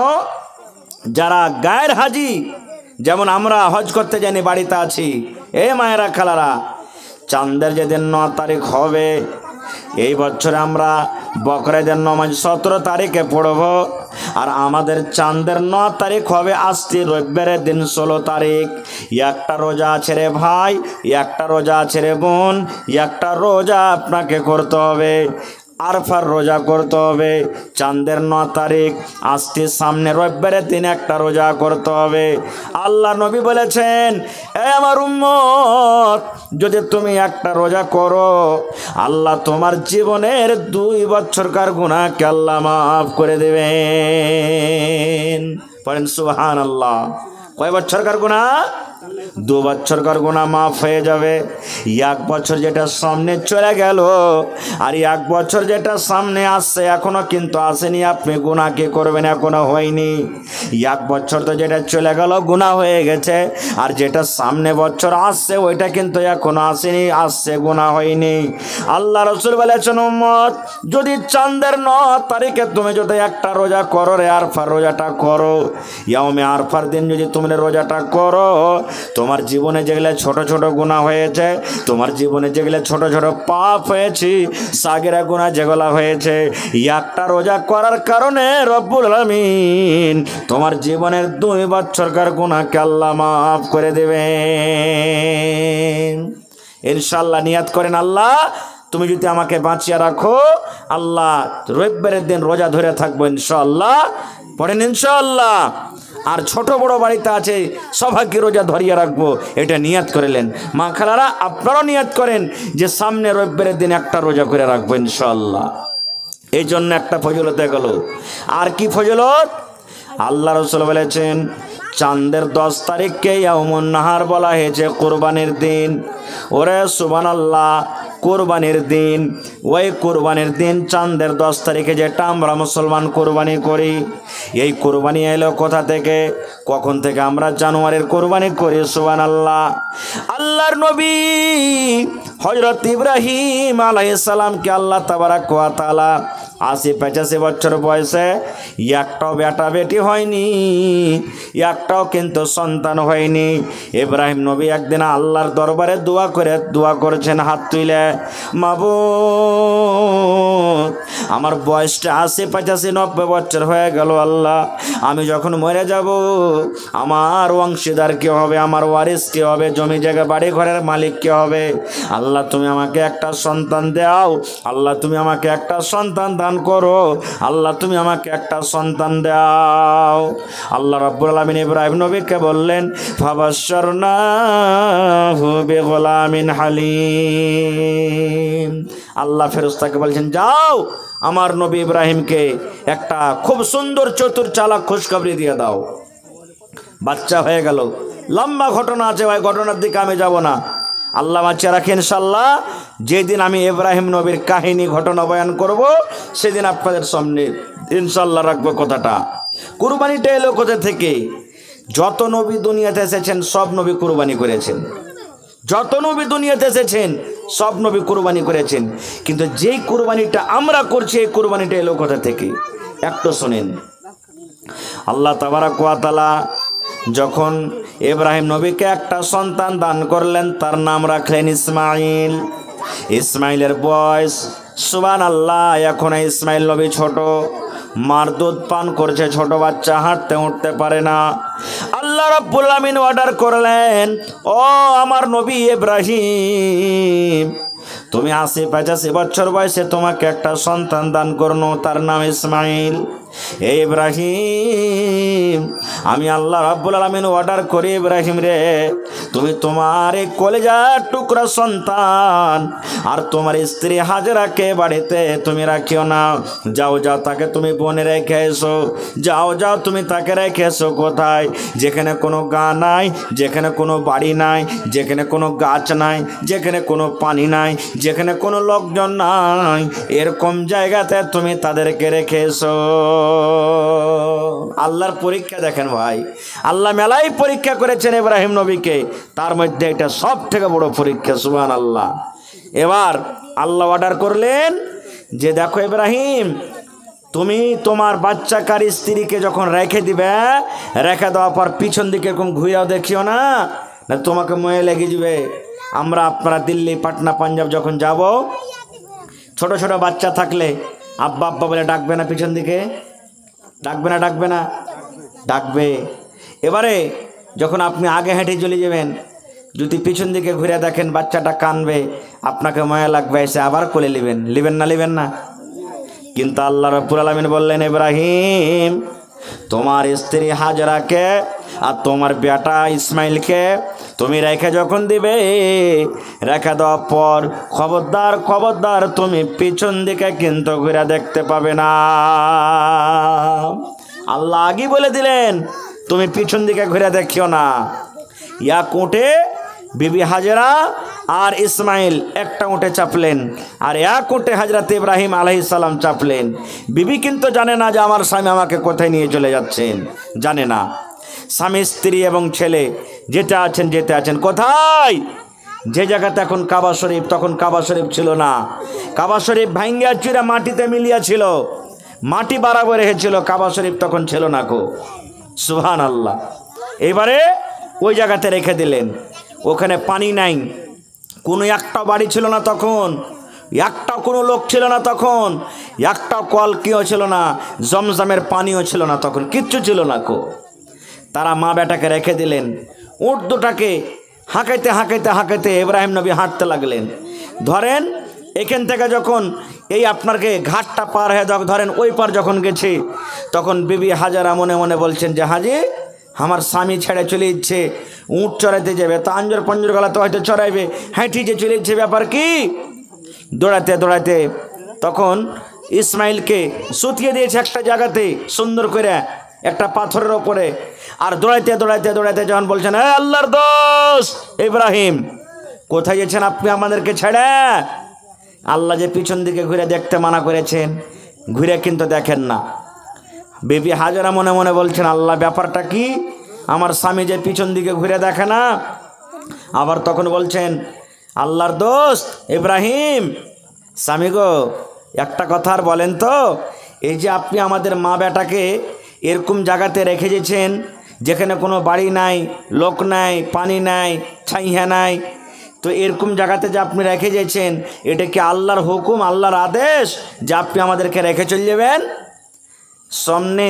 যারা গায়ের হাজি, যেমন আমরা হজ করতে জানি বাড়িতে আছি, এ মায়েরা খালারা, চাঁদের যেদিন 9 তারিখ হবে, এই বছরে আমরা বকরাদের নামাজ 17 তারিখে পড়ব, আর আমাদের চাঁদের 9 তারিখ হবে আসছে রবিবারের দিন 16 তারিখ। একটা রোজা আছে রে ভাই, একটা রোজা আছে রে বোন, একটা রোজা আপনাকে করতে হবে, আরফার রোজা করতে হবে। চাঁদের 9 তারিখ আসছে সামনে রবিবারের দিন একটা রোজা করতে হবে। আল্লাহ নবী বলেছেন, এ আমার উম্মত, যদি তুমি একটা রোজা করো, আল্লাহ তোমার জীবনের 2 বছরকার গুনাহকে আল্লাহ মাফ করে দেবেন। পড়েন সুবহানাল্লাহ। কয় বছরকার গুনাহ? 2 বছরকার গুনাহ মাফ হয়ে যাবে। 1 বছর যেটা সামনে চলে গেল, আর 1 বছর যেটা সামনে আসছে এখনো কিন্তু আসেনি, আপনি গুনাহ কি করবেন? এখনো হয়নি। 1 বছর তো যেটা চলে গেল গুনাহ হয়ে গেছে, আর যেটা সামনে বছর আসছে ওইটা কিন্তু এখনো আসেনি, আসছে গুনাহ হয়নি। আল্লাহ রাসূল বলেছেন, উম্মত, যদি চাঁদের 9 তারিখে তুমি যদি একটা রোজা করো রে, আরফার রোজাটা করো, ইয়াউমে আরফার দিন যদি তুমি রোজাটা করো, তোমার জীবনে যেগুলো ছোট ছোট গুনাহ হয়েছে, তোমার জীবনে যেগুলো ছোট ছোট পাপ হয়েছে, সাগিরা গুনাহ যেগুলো হয়েছে, একটা রোজা করার কারণে রব্বুল আলামিন তোমার জীবনের 2 বছরকার গুনাহকে আল্লাহ মাফ করে দেবেন। ইনশাআল্লাহ নিয়াত করেন, আল্লাহ তুমি যদি আমাকে বাঁচিয়ে রাখো, আল্লাহ রবিবারের দিন রোজা ধরে থাকবো ইনশাআল্লাহ। পড়েন ইনশাআল্লাহ। আর ছোট বড় বাড়িতে আছে সবাইকে রোজা ধরিয়ে রাখবো, এটা নিয়াত করেলেন। মা খালারা আপনারাও নিয়াত করেন যে সামনে রবিবারের দিন একটা রোজা করে রাখবো ইনশাআল্লাহ। এই জন্য একটা ফজিলত গেল। আর কি ফজিলত? আল্লাহ রাসূল বলেছেন, চাঁদের 10 তারিখকে ইয়াউমুন নাহার বলা হয়েছে, কোরবানির দিন। ওরে সুবহানাল্লাহ, কোরবানির দিন। ওই কোরবানির দিন চাঁদের 10 তারিখে যেটা আমরা মুসলমান কোরবানি করি, এই কোরবানি এলো কোথা থেকে? কখন থেকে? আমরা জানুয়ারির কোরবানি করি। সুবহানাল্লাহ। আল্লাহর নবী হযরত ইব্রাহিম আলাইহিস সালামকে আল্লাহ তাবারাক ওয়া তাআলা 80-85 বছর বয়সে একটাও বেটা বেটি হয়নি, একটাও কিন্তু সন্তান হয়নি। ইব্রাহিম নবী একদিন আল্লাহর দরবারে দোয়া করেছেন হাত তুলে, মাবুদ, আমার বয়সটা 80-85-90 বছর হয়ে গেল, আল্লাহ আমি যখন মরে যাব আমার অংশীদার কে হবে? আমার ওয়ারিস কে হবে? জমি জায়গা বাড়ি ঘরের মালিক কে হবে? আল্লাহ তুমি আমাকে একটা সন্তান দাও, আল্লাহ তুমি আমাকে একটা সন্তান দান করো, আল্লাহ তুমি আমাকে একটা সন্তান দাও। আল্লাহ রাব্বুল আলামিন ইব্রাহিম নবীকে বললেন, ফাবাশশারনাহু বিগুলামিন হালিম। আল্লাহ ফেরেশতাকে বলছেন, যাও আমার নবী ইব্রাহিমকে একটা খুব সুন্দর চতুর চালাক খুশখবরি দিয়ে দাও। বাচ্চা হয়ে গেল। লম্বা ঘটনা আছে ভাই, ঘটনার দিকে আমি যাব না। আল্লাহ বাঁচিয়ে রাখেন ইনশাআল্লাহ। যেদিন আমি ইব্রাহিম নবীর কাহিনী ঘটনা বয়ান করব, সেদিন আপনাদের সামনে ইনশাআল্লাহ রাখবো কথাটা। কুরবানিটা এলো কোথা থেকে? যত নবী দুনিয়াতে এসেছেন সব নবী কুরবানি করেছেন। যত নবী দুনিয়াতে এসেছেন সব নবী কুরবানি করেছেন, কিন্তু যেই কুরবানিটা আমরা করছি এই কুরবানিটা এলো কোথা থেকে? একটু শোনেন। আল্লাহ তাবারাক ওয়া তাআলা যখন ইব্রাহিম নবীকে একটা সন্তান দান করলেন, তার নাম রাখলেন ইসমাইল। ইসমাইলের বয়স সুবহানাল্লাহ, এখন ইসমাইল নবী ছোট, মার দুধ পান করছে, ছোট বাচ্চা, হাঁটতে উঠতে পারে না। আল্লাহ রাব্বুল আমিন অর্ডার করলেন, ও আমার নবী ইব্রাহিম, তুমি ৮০-৮৫ বছর বয়সে তোমাকে একটা সন্তান দান করনো, তার নাম ইসমাইল। হে ইব্রাহিম, আমি আল্লাহ রাব্বুল আলামিন অর্ডার করি, ইব্রাহিম রে, তুমি তোমার এই কলেজার টুকরা সন্তান আর তোমার স্ত্রী হাজরাকে বাড়িতে তুমি রাখিও না। যাও যাও, তাকে তুমি বনে রেখে এসো। যাও যাও, তুমি তাকে রেখে এসো কোথায়? যেখানে কোনো গা নাই, যেখানে কোনো বাড়ি নাই, যেখানে কোনো গাছ নাই, যেখানে কোনো পানি নাই, যেখানে কোনো লোকজন নাই, এরকম জায়গাতে তুমি তাদেরকে রেখে এসো। আল্লাহর পরীক্ষা দেখেন ভাই, আল্লাহ মেলাই পরীক্ষা করেছেন ইব্রাহিম নবীকে, তার মধ্যে এটা সব থেকে বড় পরীক্ষা। সুবহানাল্লাহ। এবার আল্লাহ অর্ডার করলেন যে দেখো ইব্রাহিম, তুমি তোমার বাচ্চাকার স্ত্রীকে যখন রেখে দিবে, রেখে দেওয়ার পর পিছন দিকে এরকম ঘুরেও দেখিও না, না তোমাকে ময়ে লেগে যাবে। আপনারা দিল্লি, পাটনা, পাঞ্জাব যখন যাব, ছোট ছোট বাচ্চা থাকলে আব্বা আব্বা বলে ডাকবে না? পিছন দিকে ডাকবে না? ডাকবে না? ডাকবে। এবারে যখন আপনি আগে হেঁটে চলে যাবেন, যদি পিছন দিকে ঘুরে দেখেন বাচ্চাটা কানবে, আপনাকে মায়া লাগবে, এসে আবার কোলে নেবেন। নেবেন না? নেবেন না? কিন্তু আল্লাহ রাব্বুল আলামিন বললেন, ইব্রাহিম, তোমার স্ত্রী হাজরাকে আর তোমার বেটা ইসমাইলকে তুমি রেখে যখন দিবে, রেখে দেওয়ার পর খবরদার খবরদার তুমি পিছন দিকে কিন্তু ঘুরে দেখতে পাবে না। আল্লাহ আগেই বলে দিলেন তুমি পিছন দিকে ঘুরে দেখিও না। ইয়া কোটে বিবি হাজরা আর ইসমাইল একটা উঠে চাপলেন, আর এক উঠে হযরত ইব্রাহিম আলাইহিস সালাম চাপলেন। বিবি কিন্তু জানে না যে আমার স্বামী আমাকে কোথায় নিয়ে চলে যাচ্ছেন, জানে না। স্বামী, স্ত্রী এবং ছেলে যেতে আছেন কোথায়? যে জায়গাতে এখন কাবা শরীফ, তখন কাবা শরীফ ছিল না। কাবা শরীফ ভাঙ্গিয়া চুরা মাটিতে মিলিয়া ছিল, মাটি বরাবর রেখেছিল, কাবা শরীফ তখন ছিল না কো। সুবহানাল্লাহ। এবারে ওই জায়গাতে রেখে দিলেন। ওখানে পানি নাই, কোনো একটা বাড়ি ছিল না তখন, একটা কোনো লোক ছিল না তখন, একটা কলকিও ছিল না, জমজমের পানিও ছিল না তখন, কিচ্ছু ছিল না কো। তারা মা বেটাকে রেখে দিলেন। উট দুটাকে হাঁকাইতে হাঁকাইতে হাঁকাইতে ইব্রাহিম নবী হাঁটতে লাগলেন। ধরেন এখান থেকে যখন এই আপনাকে ঘাটটা পার হয়ে ধরেন ওই পার যখন গেছে, তখন বিবি হাজারা মনে মনে বলছেন যে হাজি, আমার স্বামী ছেড়ে চলে যাচ্ছে, উঁট চড়াইতে যাবে, তা আঞ্জর পঞ্জর গলা তো হয়তো চড়াইবে, হেঁটে যে চলে যাচ্ছে, ব্যাপার কি? দৌড়াতে দৌড়াতে তখন ইসমাইলকে সুতিয়ে দিয়েছে একটা জায়গাতে সুন্দর করে, একটা পাথরের ওপরে। আর দৌড়াইতে দৌড়াইতে দৌড়াইতে যখন বলছেন, এ আল্লাহর দোস্ত ইব্রাহিম, কোথায় গেছেন আপনি আমাদেরকে ছেড়ে? আল্লাহ যে পিছন দিকে ঘুরে দেখতে মানা করেছেন, ঘুরে কিন্তু দেখেন না। বিবি হাজরা মনে মনে বলছেন, আল্লাহ ব্যাপারটা কি? আমার স্বামী যে পিছন দিকে ঘুরে দেখে না। আবার তখন বলছেন, আল্লাহর দোস্ত ইব্রাহিম, স্বামী গো, একটা কথা আর বলেন তো, এই যে আপনি আমাদের মা বেটাকে এরকম জায়গাতে রেখে দিয়েছেন, যেখানে কোনো বাড়ি নাই, লোক নাই, পানি নাই, ছাইহা নাই, তো এরকম জায়গাতে যে আপনি রেখে দিয়েছেন, এটা কি আল্লাহর হুকুম, আল্লাহর আদেশ যে আপনি আমাদেরকে রেখে চলে যাবেন? সামনে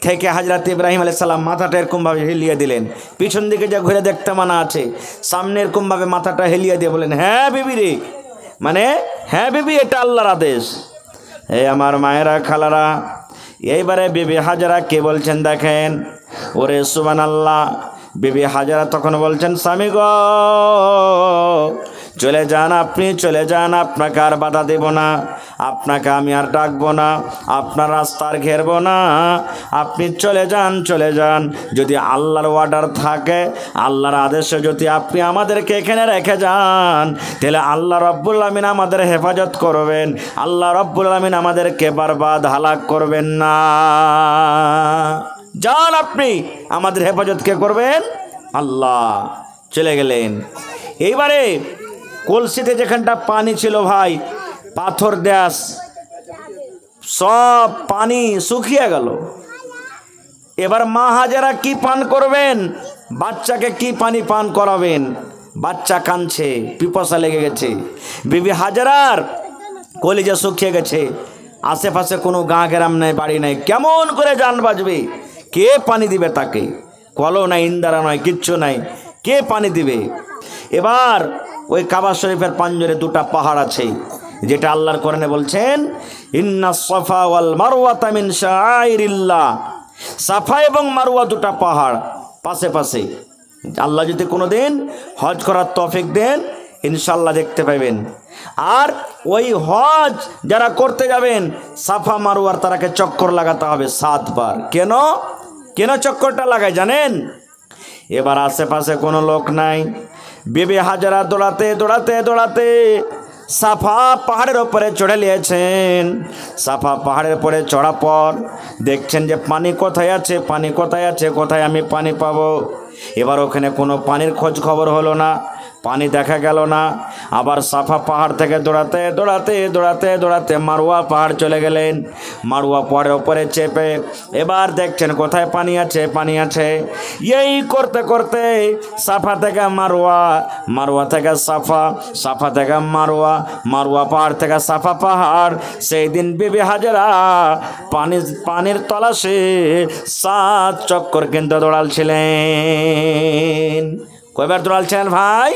থেকে হযরত ইব্রাহিম আলাইহিস সালাম মাথাটা এরকমভাবে হেলিয়ে দিলেন। পিছন দিকে যা ঘুরে দেখতে মানা আছে, সামনে এরকমভাবে মাথাটা হেলিয়ে দিয়ে বলেন, হ্যাঁ বিবি রে, মানে হ্যাঁ বিবি, এটা আল্লাহর আদেশ। এই আমার মায়েরা, খালারা, এইবারে বিবি হাজরা কে বলছেন দেখেন, ওরে সুবহানাল্লাহ। বিবি হাজরা তখন বলছেন, স্বামী গো, চলে যান, আপনি চলে যান, আপনাকে আর বাধা দেব না, আপনাকে আমি আর ডাকবো না, আপনার রাস্তার ঘেরবো না, আপনি চলে যান, চলে যান। যদি আল্লাহর অর্ডার থাকে, আল্লাহর আদেশে যদি আপনি আমাদেরকে এখানে রেখে যান, তাহলে আল্লাহ রাব্বুল আমিন আমাদের হেফাজত করবেন, আল্লাহ রাব্বুল আমিন আমাদেরকে বরবাদ হালাক করবেন না। যান, আপনি আমাদের হেফাজত কে করবেন? আল্লাহ। চলে গেলেন। এইবারে কলসিতে যেখানটা পানি ছিল ভাই, পাথর দেশ, সব পানি শুকিয়ে গেল। এবার মা হাজেরা কি পান করবেন? বাচ্চাকে কি পানি পান করাবেন? বাচ্চা কাঁদছে, পিপাসা লেগে গেছে, বিবি হাজারার কলিজা শুকিয়ে গেছে, আশেপাশে কোনো গাঁ গ্রাম নাই, বাড়ি নাই, কেমন করে জান বাঁচবে? কে পানি দিবে তাকে? কলও নাই, ইন্দারা নয়, কিচ্ছু নাই, কে পানি দিবে? এবার ওই কাবা শরীফের পাঞ্জরে দুটা পাহাড় আছে, যেটা আল্লাহর কোরআনে বলছেন ইন্নাস সাফা ওয়াল মারওয়াতা মিন শাআইরিল্লাহ। সাফা এবং মারওয়া দুটা পাহাড় পাশে পাশে। আল্লাহ যদি কোনোদিন হজ করার তৌফিক দেন, ইনশাল্লাহ দেখতে পাবেন। আর ওই হজ যারা করতে যাবেন, সাফা মারওয়ার তারাকে চক্কর লাগাতে হবে 7 বার। কেন কেন চক্করটা লাগায় জানেন? এবার আশেপাশে কোনো লোক নাই, বিবি হাজারা দৌড়াতে দৌড়াতে দৌড়াতে সাফা পাহাড়ের ওপরে চড়ে নিয়েছেন। সাফা পাহাড়ের উপরে চড়া পর দেখছেন যে পানি কোথায় আছে, পানি কোথায় আছে, কোথায় আমি পানি পাবো। এবার ওখানে কোনো পানির খোঁজ খবর হলো না, পানি দেখা গেল না। আবার সাফা পাহাড় থেকে দৌড়াতে দৌড়াতে দৌড়াতে দৌড়াতে মারওয়া পাহাড় চলে গেলেন। মারওয়া পাহাড়ের ওপরে চেপে এবার দেখছেন কোথায় পানি আছে, পানি আছে। এই করতে করতে সাফা থেকে মারওয়া, মারওয়া থেকে সাফা, সাফা থেকে মারওয়া, মারওয়া পাহাড় থেকে সাফা পাহাড়। সেই দিন বিবি হাজারা পানির তলাশে 7 চক্কর কিন্তু দৌড়ালছিলেন। কয়বার দৌড়ালছিলেন ভাই?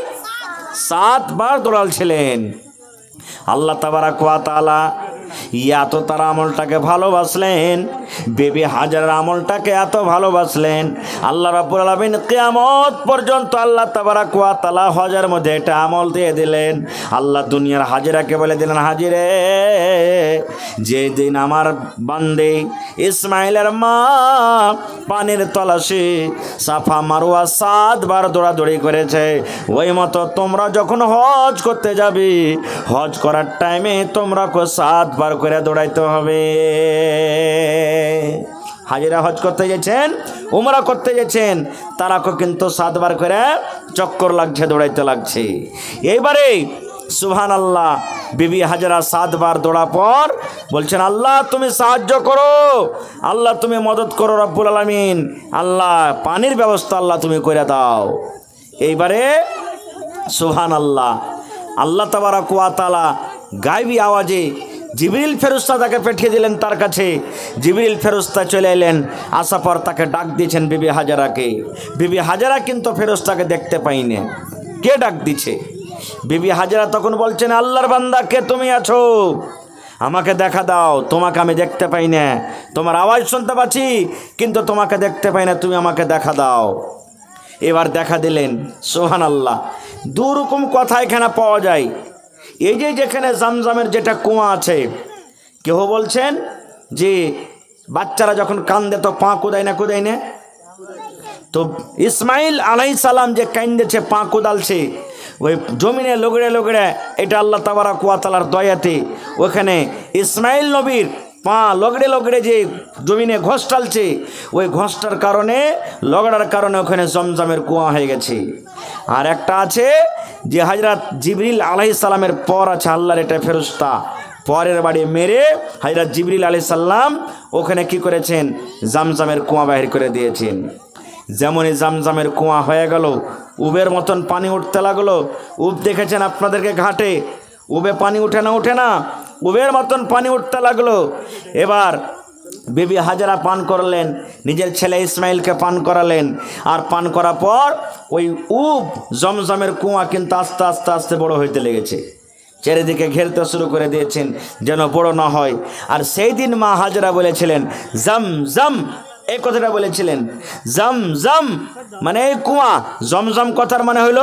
7 বার দৌড়ালছিলেন। আল্লাহ তাবারাক ওয়া তাআলা এত তার আমলটাকে ভালোবাসলেন, বিবি হাজারার আমলটাকে এত ভালোবাসলেন, আল্লাহ রাব্বুল আলামিন কিয়ামত পর্যন্ত আল্লাহ তাবারাক ওয়া তাআলা হজের মধ্যে এটা আমল দিয়ে দিলেন। আল্লাহ দুনিয়ার হাজিরাকে বলে দিলেন, হাজিরে যেদিন আমার বান্দে ইসমাইলের মা পানির তলাশে সাফা মারওয়া 7 বার দৌড়াদৌড়ি করেছে, ওই মতো তোমরা যখন হজ করতে যাবে, হজ করার টাইমে তোমরা 7 বার করে দৌড়াইতে হবে। হাজিরা হজ করতে গেছেন, উমরা করতে গেছেন, তারাকে কিন্তু 7 বার করে চক্কর লাগছে, দৌড়াইতে লাগছে। এইবারে সুবহানাল্লাহ, বিবি হাজারা 7 বার দৌড়া পর বলছেন, আল্লাহ তুমি সাহায্য করো, আল্লাহ তুমি মদত করো রব্বুল আলামিন, আল্লাহ পানির ব্যবস্থা আল্লাহ তুমি করে দাও। এইবারে সুবহানাল্লাহ, আল্লাহ তাবারাক ওয়া তাআলা গায়বী আওয়াজে জিবরিল ফেরেশতা তাকে পাঠিয়ে দিলেন তার কাছে। জিবরিল ফেরেশতা চলে এলেন, আসার পর তাকে ডাক দিয়েছেন বিবি হাজারাকে। বিবি হাজারা কিন্তু ফেরেশতাকে দেখতে পাইনি। কে ডাক দিছে? বিবি হাজারা তখন বলছেন, আল্লাহর বান্দা কে তুমি আছো? আমাকে দেখা দাও, তোমাকে আমি দেখতে পাই না, তোমার আওয়াজ শুনতে পাচ্ছি কিন্তু তোমাকে দেখতে পাই না, তুমি আমাকে দেখা দাও। এবার দেখা দিলেন। সুবহানাল্লাহ, 2 রকম কথা এখানে পাওয়া যায়। এই যে যেখানে জামজামের যেটা কুয়া আছে, কেউ বলছেন যে বাচ্চারা যখন কান্দে তো পা কুদায় না, কুদায় না? তো ইসমাইল আলাইহিস সালাম যে কান্দেছে, পা কুদালছে, ওই জমিনে লগড়ে লগড়ে, এটা আল্লাহ তাবারাক ওয়া তাআলার দয়াতে ওখানে ইসমাইল নবীর পা লগড়ে লগড়ে যে জমিনে ঘষ টালছে, ওই ঘষটার কারণে, লগড়ার কারণে ওখানে জমজমের কুয়া হয়ে গেছে। আর একটা আছে যে হযরত জিবরিল আলাইহিস সালামের পর আছে আল্লাহর এটা ফেরেশতা, পরের বাড়ি মেরে হযরত জিবরিল আলাইহিস সালাম ওখানে কি করেছেন? জমজমের কুয়া বাহির করে দিয়েছেন। যেমনই জমজমের কুয়া হয়ে গেল, উবের মতন পানি উঠতে লাগলো। উব দেখেছেন আপনাদেরকে ঘাটে, উবে পানি উঠে না, উঠে না, উবের মতন পানি উঠতে লাগলো। এবার বিবি হাজারা পান করলেন, নিজের ছেলে ইসমাইলকে পান করালেন। আর পান করার পর ওই উব জমজমের কুয়া কিন্তু আস্তে আস্তে আস্তে বড় হইতে লেগেছে, চারিদিকে ঘেরতে শুরু করে দিয়েছেন যেন বড় না হয়। আর সেই দিন মা হাজারা বলেছিলেন জম জম, এই কথাটা বলেছিলেন, জম জম মানে এই কুয়া, জমজম কথার মানে হইল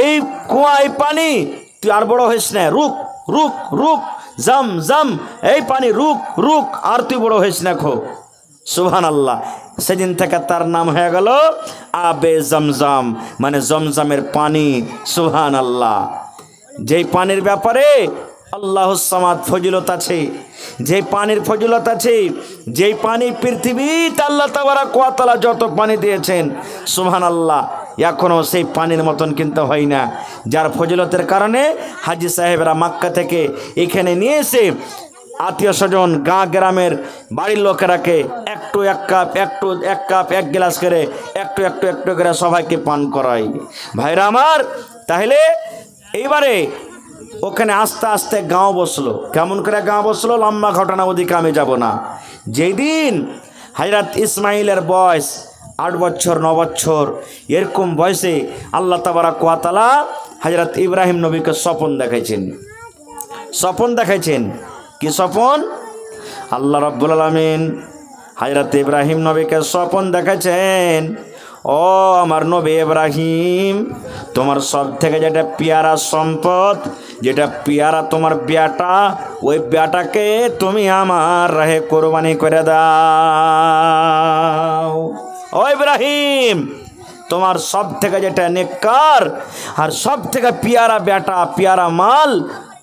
এই কুয়া, এই পানি তুই আর বড় হইস না, রুক রুক রুক, জম জম এই পানি রুক রুক, আর তুই বড় হইস না খো। সুবহানাল্লাহ, সেদিন থেকে তার নাম হয়ে গেল আবে জমজম, মানে জমজমের পানি। সুবহানাল্লাহ, যেই পানির ব্যাপারে আল্লাহুস সামাদ ফজিলত আছে, যেই পানির ফজিলত আছে, যেই পানি পৃথিবীতে আল্লাহ তাবারাক ওয়া তাআলা যত পানি দিয়েছেন, সুবহানাল্লাহ, এখনও সেই পানির মতন কিন্তু হয় না। যার ফজিলতের কারণে হাজি সাহেবরা মক্কা থেকে এখানে নিয়ে এসে আত্মীয় স্বজন, গাঁ গ্রামের বাড়ির লোকেরাকে একটু এক কাপ, একটু এক কাপ, এক গ্লাস করে একটু একটু একটু করে সবাইকে পান করায়। ভাইরা আমার, তাহলে এইবারে ওখানে আস্তে আস্তে গাঁও বসলো। কেমন করে গাঁও বসলো, লম্বা ঘটনা, ওদিকে আমি যাব না। যেদিন হযরত ইসমাইলের বয়স 8 বছর 9 বছর এরকম বয়সে আল্লাহ তাবারক ওয়া তাআলা হযরত ইব্রাহিম নবীকে স্বপ্ন দেখাইছেন। কি স্বপ্ন? আল্লাহ রাব্বুল আলামিন হযরত ইব্রাহিম নবীকে স্বপ্ন দেখাইছেন, ও আমার নবী ইব্রাহিম, তোমার সব থেকে যেটা পেয়ারা সম্পদ, যেটা পেয়ারা তোমার বেটা, ওই বেটাকে তুমি আমার রাহে কোরবানি করে দাও। ও ইব্রাহিম, তোমার সব থেকে যেটা নেককার আর সব থেকে পেয়ারা বেটা, পেয়ারা মাল,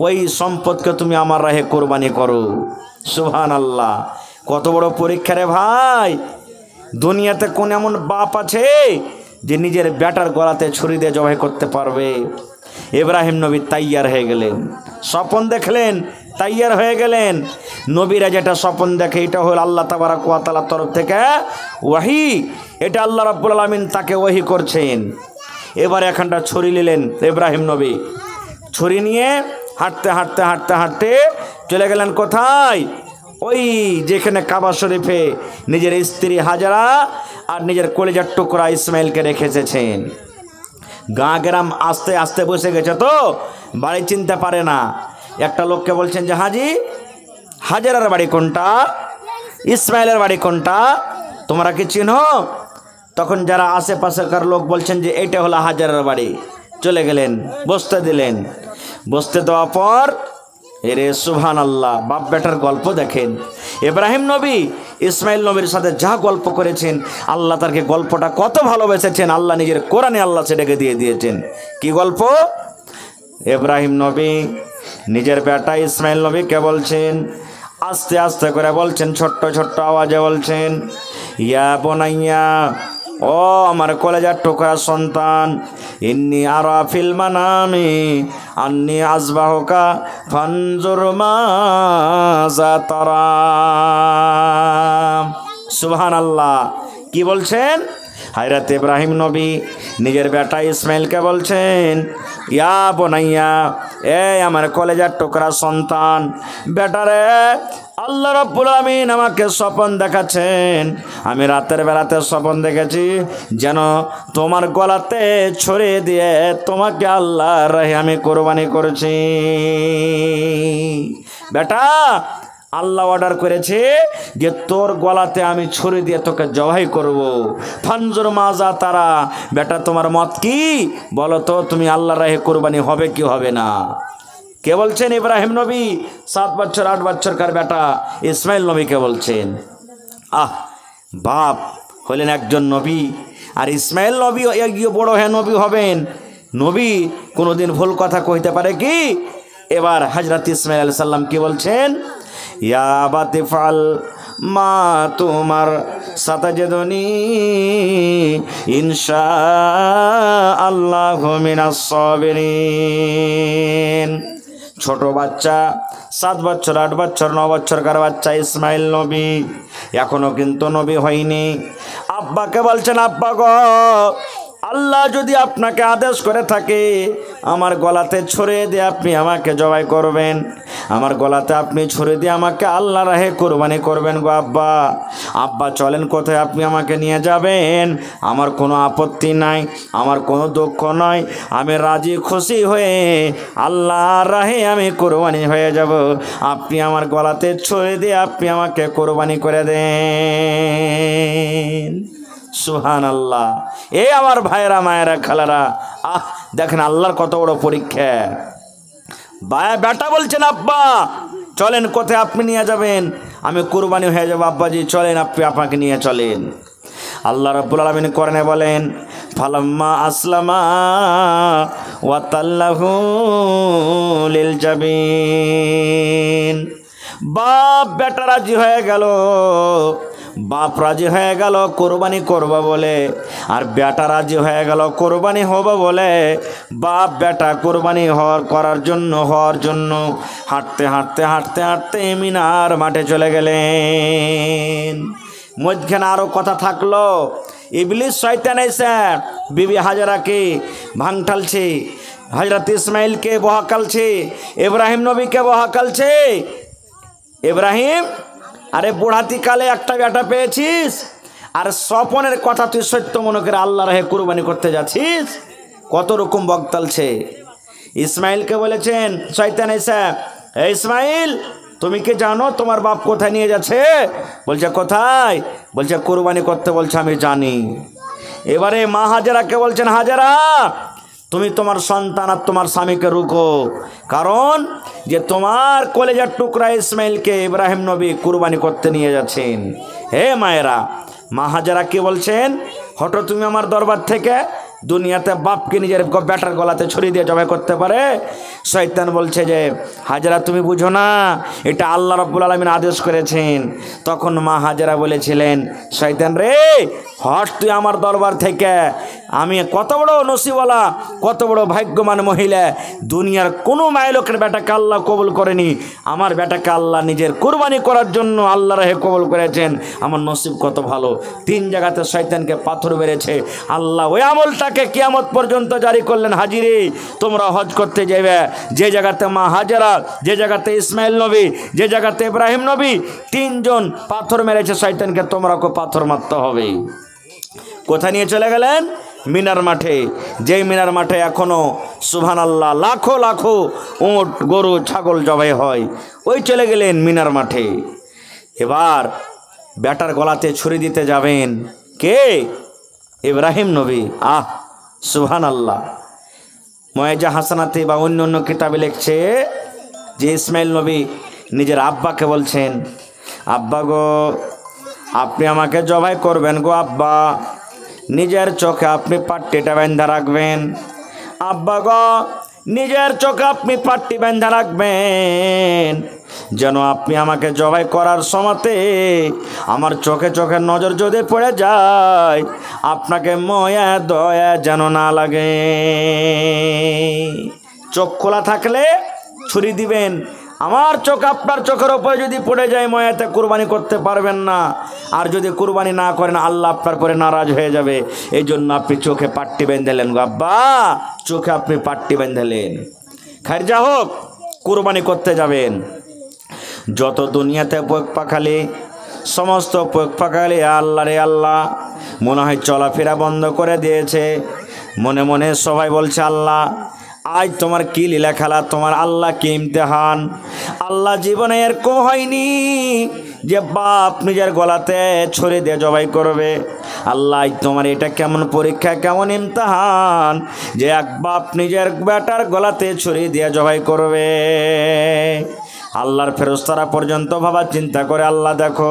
ওই সম্পদকে তুমি আমার রাহে কোরবানি করো। সুবহানাল্লাহ। কত বড় পরীক্ষা রে ভাই! দুনিয়াতে কোন এমন বাপ আছে যে নিজের বেটার গলাতে ছুরি দিয়ে জবাই করতে পারবে? ইব্রাহিম নবী তাইয়ার হয়ে গেলেন, স্বপ্ন দেখলেন, তাইয়ার হয়ে গেলেন। নবীরা যেটা স্বপ্ন দেখে এটা হল আল্লাহ তাবারক ওয়া তাআলার তরফ থেকে ওয়াহি। এটা আল্লাহ রাব্বুল আলামিন তাকে ওয়াহি করছেন। এবার এখানটা ছুরি নিলেন ইব্রাহিম নবী। ছুরি নিয়ে হাঁটতে হাঁটতে হাঁটতে হাঁটতে চলে গেলেন কোথায়? ওই যেখানে কাবা শরীফে নিজের স্ত্রী হাজারা আর নিজের কলিজার টুকরা ইসমাইলকে রেখে এসেছেন। গাঁ গ্রাম আস্তে আস্তে বসে গেছে, তো বাড়ি চিনতে পারে না। একটা লোককে বলছেন যে হাজি, হাজারার বাড়ি কোনটা, ইসমাইলের বাড়ি কোনটা, তোমরা কি চিনো? তখন যারা আশেপাশেকার লোক বলছেন যে এটা হলো হাজারার বাড়ি। চলে গেলেন, বসতে দিলেন। বসতে দেওয়ার পর এরে সুবহানাল্লাহ, বাপ বেটার গল্প দেখেন। ইব্রাহিম নবী ইসমাইল নবীর সাথে যা গল্প করেছেন, আল্লাহ তাকে গল্পটা কত ভালোবেসেছেন, আল্লাহ নিজের কোরআনে আল্লাহ সেটাকে দিয়ে দিয়েছেন। কি গল্প? ইব্রাহিম নবী নিজের বেটা ইসমাইল নবীকে বলছেন, আস্তে আস্তে করে বলছেন, ছোট্ট ছোট্ট আওয়াজে বলছেন, ইয়া বুনাইয়া, ও আমার কলেজার টুকরা সন্তান, ইন্নী আরা ফিল মানামি আন্নী আযবাহুকা ফানজুর মাযা তারা। সুবহানাল্লাহ। কি বলছেন? হযরত ইব্রাহিম নবী নিজের বেটা ইসমাইলকে বলছেন, ইয়া বুনাইয়া, এই আমার কলেজার টুকরা সন্তান, বেটারে, আল্লাহ রাব্বুল আলামিন আমাকে স্বপ্ন দেখাচ্ছেন। আমি রাতের বেলাতে স্বপ্ন দেখেছি যেন তোমার গলাতে ছুরি দিয়ে তোমাকে আল্লাহর রাহে আমি কোরবানি করেছি। বেটা, আল্লাহ অর্ডার করেছে যে তোর গলাতে আমি ছুরি দিয়ে তোকে জবাই করব। ফানজুর মাযা তারা, বেটা তোমার মত কি বলো তো, তুমি আল্লাহর রাহে কোরবানি হবে কি হবে না? কে বলছেন? ইব্রাহিম নবী 7 বছর 8 বছরকার বেটা ইসমাইল নবীকে বলছেন। বাপ হলেন একজন নবী, আর ইসমাইল নবী এগিয়ে বড় হয়ে নবী হবেন। নবী কোনোদিন ভুল কথা কইতে পারে কি? এবার হযরত ইসমাইল আলাইহিস সালাম কি বলছেন? ইয়া আবাতি ফাল মা তুমার সাতাজিদুনি ইনশাআল্লাহু মিনাস সাবিরিন। ছোট বাচ্চা, 7 বছর 8 বছর 9 বছরকার বাচ্চা ইসমাইল নবী, এখনো কিন্তু নবী হয়নি। আব্বাকে বলছেন, আব্বা গো, আল্লাহ যদি আপনাকে আদেশ করে থাকে আমার গলাতে ছুরি দিয়ে আপনি আমাকে জবাই করবেন, আমার গলাতে আপনি ছুরি দিয়ে আমাকে আল্লাহর রাহে কোরবানি করবেন গো আব্বা। আব্বা চলেন, কোথায় আপনি আমাকে নিয়ে যাবেন? আমার কোনো আপত্তি নাই, আমার কোনো দুঃখ নয়, আমি রাজি খুশি হয়ে আল্লাহর রাহে আমি কোরবানি হয়ে যাব। আপনি আমার গলাতে ছুরি দিয়ে আপনি আমাকে কোরবানি করে দেন। সুবহানাল্লাহ। এই আমার ভাইরা মায়েরা খালারা, দেখেন আল্লাহর কত বড় পরীক্ষা। বেটা বলছেন, আব্বা চলেন, কোথায় আপনি নিয়ে যাবেন? আমি কুরবানি হয়ে যাব আব্বাজি, চলেন, আপনি আপনাকে নিয়ে চলেন। আল্লাহ রাব্বুল আলামিন কোরআনে বলেন, ফালাম্মা আসলামা ওয়া তাল্লাহু লিল জাবিন। বাপ বেটা রাজি হয়ে গেল, বাপ রাজি হয়ে গেল কোরবানি করব বলে, আর বেটা রাজি হয়ে গেল কোরবানি হবে বলে। বাপ বেটা কোরবানি করার জন্য হাঁটতে হাঁটতে হাঁটতে হাঁটতে মিনার মাঠে চলে গেলেন। মধ্যখানে আরও কথা থাকলো। ইবলিস শয়তান এসে বিবি হাজারাকে ভাঙ ঠালছে, হযরত ইসমাইলকে বহাকালছে, ইব্রাহিম নবীকে বহাকালছে। ইব্রাহিম, আরে বুড়াতি কালে একটা বেটা পেয়েছিস, আর স্বপনের কথা তুই সত্য মনে করে আল্লাহর রাহে কুরবানি করতে যাচ্ছিস। কত রকম বকতালছে। ইসমাইলকে বলেছেন শয়তান এসে, ইসমাইল তুমি কি জানো তোমার বাপ কোথায় নিয়ে যাচ্ছে? বলছে কোথায়? বলছে কুরবানি করতে বলছে। আমি জানি। এবারে মা হাজেরাকে বলছেন, হাজেরা তুমি তোমার সন্তান আর তোমার স্বামীকে রুকো, কারণ যে তোমার কলেজার টুকরা ইসমাইলকে ইব্রাহিম নবী কুরবানি করতে নিয়ে যাচ্ছেন। হে মায়েরা, মা হাজেরা কি বলছেন, হটো তুমি আমার দরবার থেকে। দুনিয়াতে বাপকে নিজের বেটার গলাতে ছুরি দিয়ে জবাই করতে পারে? শয়তান বলছে যে হাজেরা তুমি বুঝো না, এটা আল্লাহ রাব্বুল আলামিন আদেশ করেছেন। তখন মা হাজেরা বলেছিলেন, শয়তান রে হট তুই আমার দরবার থেকে। আমি কত বড় নসিবওয়ালা, কত বড় ভাগ্যবান মহিলা, দুনিয়ার কোনো মায়ের লোকের বেটাকে আল্লাহ কবুল করেনি, আমার বেটাকে আল্লাহ নিজের কুরবানি করার জন্য আল্লাহ রাহে কবুল করেছেন। আমার নসিব কত ভালো। 3 জায়গাতে শয়তানকে পাথর মেরেছে। আল্লাহ ওই আমলটাকে কিয়ামত পর্যন্ত জারি করলেন, হাজিরে তোমরা হজ করতে যাবে, যে জায়গাতে মা হাজেরা, যে জায়গাতে ইসমাইল নবী, যে জায়গাতে ইব্রাহিম নবী, 3 জন পাথর মেরেছে শয়তানকে, তোমরাকে পাথর মারতে হবে। কোথায় নিয়ে চলে গেলেন? মিনার মাঠে। যেই মিনার মাঠে এখনো সুবহানাল্লাহ লাখো লাখো উট গরু ছাগল জবাই হয়, ওই চলে গেলেন মিনার মাঠে। এবার বেটার গলাতে ছুরি দিতে যাবেন কে? ইব্রাহিম নবী। সুবহানাল্লাহ। মুয়াজ্জা হাসানাতে বা অন্য অন্য কিতাবে লিখছে যে ইসমাইল নবী নিজের আব্বাকে বলছেন, আব্বা গো আপনি আমাকে জবাই করবেন গো আব্বা, নিজের চোখে আপনি পাট্টিটা বেঁধে রাখবেন। আব্বা গো নিজের চোখে আপনি পাট্টি বেঁধে রাখবেন, যেন আপনি আমাকে জবাই করার সময়তে আমার চোখে চোখে নজর যদি পড়ে যায়, আপনাকে ময়া দয়া যেন না লাগে। চোখ খোলা থাকলে ছুরি দিবেন, আমার চোখ আপনার চোখের ওপরে যদি পড়ে যায় ময়াতে কুরবানি করতে পারবেন না। আর যদি কুরবানি না করেন আল্লাহ আপনার পরে নারাজ হয়ে যাবে। এই জন্য আপনি চোখে পাট্টি বেঁধেলেন গো আব্বা, চোখে আপনি পাট্টি বেঁধেলেন। খাইর যা হোক, কুরবানি করতে যাবেন। যত দুনিয়াতে পোক পাখালি, সমস্ত পোক পাখালি আল্লাহ রে আল্লাহ মনে হয় চলাফেরা বন্ধ করে দিয়েছে। মনে মনে সবাই বলছে, আল্লাহ আজ তোমার কি লীলা খেলা, তোমার আল্লাহ কি ইমতিহান। আল্লাহ জীবনে এরকম হয়নি যে বাপ নিজের গলাতে ছুরি দিয়ে জবাই করবে। আল্লাহ তোমার এটা কেমন পরীক্ষা, কেমন ইমতিহান যে এক বাপ নিজের বেটার গলাতে ছুরি দিয়ে জবাই করবে। আল্লাহর ফেরেশতারা পর্যন্ত ভাবা চিন্তা করে, আল্লাহ দেখো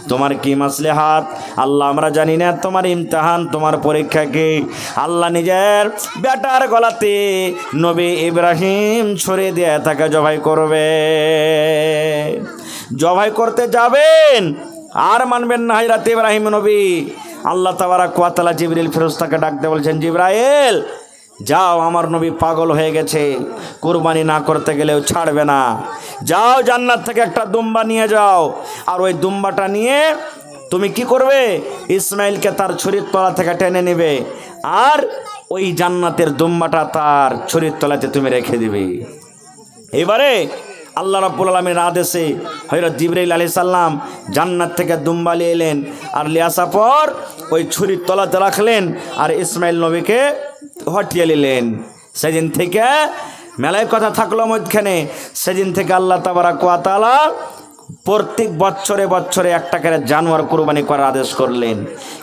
তোমার কি মাসলেহাত, আল্লাহ আমরা জানি না তোমার ইমতিহান, তোমার পরীক্ষা কি। আল্লাহ নিজের বেটার গলাতে নবী ইব্রাহিম ছুরি দিয়ে তাকে জবাই করবে। জবাই করতে যাবেন আর মানবেন না হযরত ইব্রাহিম নবী। আল্লাহ তাবারাক ওয়া তাআলা জিবরিল ফেরেশতাকে ডাকতে বলছেন, জিবরাইল যাও, আমার নবী পাগল হয়ে গেছে, কুরবানি না করতে গেলেও ছাড়বে না। যাও জান্নাত থেকে একটা দুম্বা নিয়ে যাও, আর ওই দুম্বাটা নিয়ে তুমি কি করবে? ইসমাইলকে তার ছুরির তলা থেকে টেনে নেবে, আর ওই জান্নাতের দুম্বাটা তার ছুরির তলাতে তুমি রেখে দিবে। এবারে আল্লাহ রাব্বুল আলামিনের আদেশে হযরত জিবরাইল আলাইহিস সালাম জান্নাত থেকে দুম্বা নিয়ে এলেন, আর নিয়ে আসার পর ওই ছুরির তলাতে রাখলেন, আর ইসমাইল নবীকে হটিয়ে নিলেন। সেদিন থেকে মেলায় কথা থাকলো মধ্যখানে, সেদিন থেকে আল্লাহ তাবারাক ওয়া তাআলা প্রত্যেক বছরে বছরে একটা করে জানোয়ার কুরবানি করার আদেশ করলেন।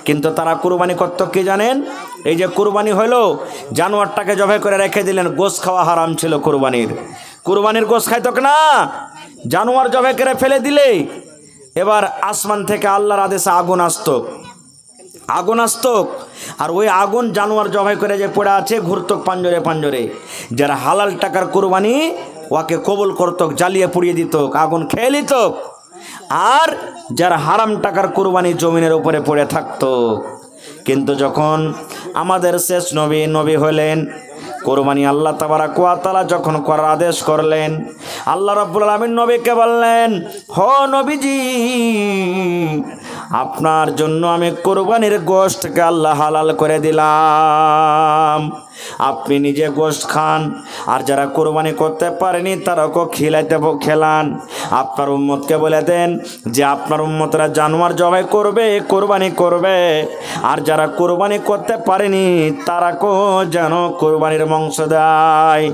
কিন্তু তারা কুরবানি করত কি জানেন? এই যে কুরবানি হলো, জানোয়ারটাকে জবাই করে রেখে দিলেন। গোশত খাওয়া হারাম ছিল কুরবানির গোশত খাইতো না, জানোয়ার জবাই করে ফেলে দিলে এবার আসমান থেকে আল্লাহর আদেশে আগুন আসতো, আর ওই আগুন জানোয়ার জবাই করে যে পড়ে আছে ঘুরতো পাঞ্জরে পাঞ্জরে। যারা হালাল টাকার কুরবানি ওকে কবুল করত, জ্বালিয়ে পুড়িয়ে দিত, আগুন খেয়ে নিত। আর যারা হারাম টাকার কুরবানি জমিনের উপরে পড়ে থাকতো। কিন্তু যখন আমাদের শেষ নবী হলেন, কুরবানি আল্লাহ তাবারাক ওয়া তাআলা যখন করার আদেশ করলেন, আল্লাহ রাব্বুল আলামিন নবীকে বললেন, হো নবীজি আপনার জন্য আমি কুরবানির গোশতকে আল্লাহ হালাল করে দিলাম। আপনি নিজে গোশত খান, আর যারা কোরবানি করতে পারেনি তারাকে খেলান। আপনার উম্মতকে বলে দেন যে আপনার উম্মতরা জানোয়ার জবাই করবে, কোরবানি করবে, আর যারা কোরবানি করতে পারেনি তারাকেও যেন কোরবানির মাংস দেয়,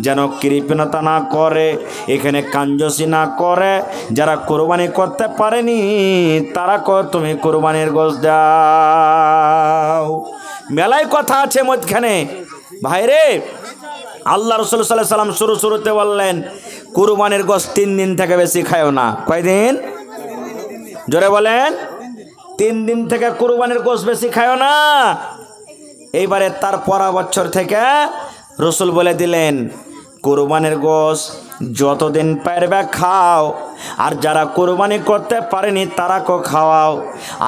যেন কৃপণতা না করে, এখানে কাঞ্জসি না করে। যারা কোরবানি করতে পারেনি তারাকেও তুমি কোরবানির গোশত দাও। মেলায় কথা আছে মধ্যখানে ভাইরে। আল্লাহ রাসূল সাল্লাল্লাহু আলাইহি সাল্লাম শুরুতে বললেন কুরবানির গোশত 3 দিন থেকে বেশি খায়ও না। কয়দিন? জোরে বলেন। 3 দিন থেকে কুরবানির গোশত বেশি খায়ও না। এইবারে তার পরা বছর থেকে রাসূল বলে দিলেন কুরবানির গোশত যতদিন পারবে খাও, আর যারা কোরবানি করতে পারেনি তারাকেও খাওয়াও,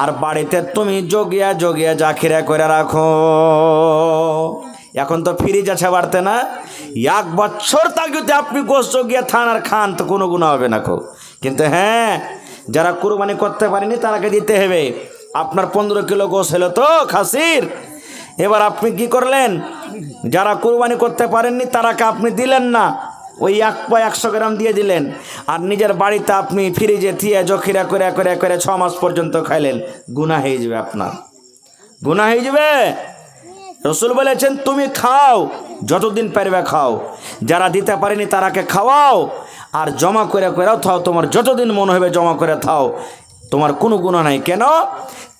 আর বাড়িতে তুমি জগিয়া জগিয়া জাখিরা করে রাখো। এখন তো ফ্রিজ আছে বাড়তে না, 1 বছর তাক যদি আপনি গোশত জগিয়া থান আর খান তো কোনো গুনাহ হবে না। কিন্তু হ্যাঁ, যারা কোরবানি করতে পারেনি তারাকে দিতে হবে। আপনার 15 কিলো গোশত হলো তো খাসির, এবার আপনি কি করলেন? যারা কোরবানি করতে পারেননি তারাকে আপনি দিলেন না, ওই 100 গ্রাম দিয়ে দিলেন, আর নিজের বাড়িতে আপনি ফ্রিজে থিয়ে জখিরা করে করে করে 6 মাস পর্যন্ত খাইলেন। গুনাহ হয়ে যাবে, আপনার গুনাহ হয়ে যাবে। রাসূল বলেছেন তুমি খাও, যতদিন পারবে খাও, যারা দিতে পারেনি তারাকে খাওয়াও, আর জমা করে করেও থাও, তোমার যতদিন মনে হবে জমা করে থাও, তোমার কোনো গুনাহ নাই। কেন?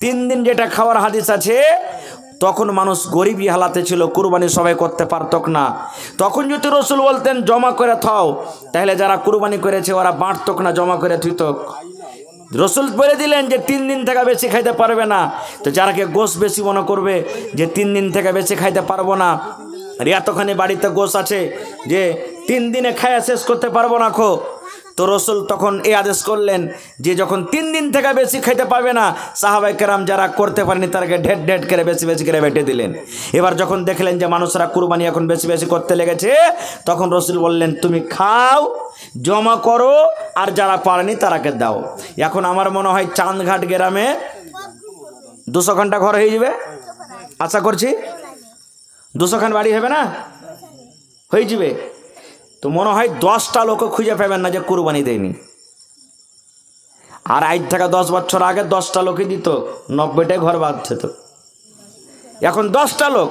3 দিন যেটা খাওয়ার হাদিস আছে, তখন মানুষ গরিবী হালাতে ছিল, কুরবানি সবাই করতে পারত না। তখন যদি রাসূল বলতেন জমা করে থাও, তাহলে যারা কুরবানি করেছে ওরা বাঁটত না, জমা করে থুইত। রাসূল বলে দিলেন যে 3 দিন থেকে বেশি খাইতে পারবে না। তো যারাকে গোশত বেশি মনে করবে যে 3 দিন থেকে বেশি খাইতে পারবো না, আর এতখানি বাড়িতে গোশত আছে যে 3 দিনে খাইয়া শেষ করতে পারবো না খো, তো রাসূল তখন এই আদেশ করলেন যে যখন 3 দিন থেকে বেশি খাইতে পারবে না, সাহাবায়ে কেরাম যারা করতে পারেনি তাদেরকে ঢেট ঢেট করে বেশি বেশি করে বেটে দিলেন। এবার যখন দেখলেন যে মানুষরা কুরবানি এখন বেশি বেশি করতে লেগেছে, তখন রাসূল বললেন তুমি খাও, জমা করো, আর যারা পারেনি তারাকে দাও। এখন আমার মনে হয় চাঁদঘাট গ্রামে 200 ঘন্টা ঘর হয়ে যাবে, আশা করছি 200 খান বাড়ি হবে না, হয়ে যাবে। তো মনে হয় 10টা লোক খুঁজে পাবেন না যে কুরবানি দেয়নি। আর আজ থেকে 10 বছর আগে 10টা লোকই দিত, 90টাই ঘর বাদ যেত। এখন 10টা লোক,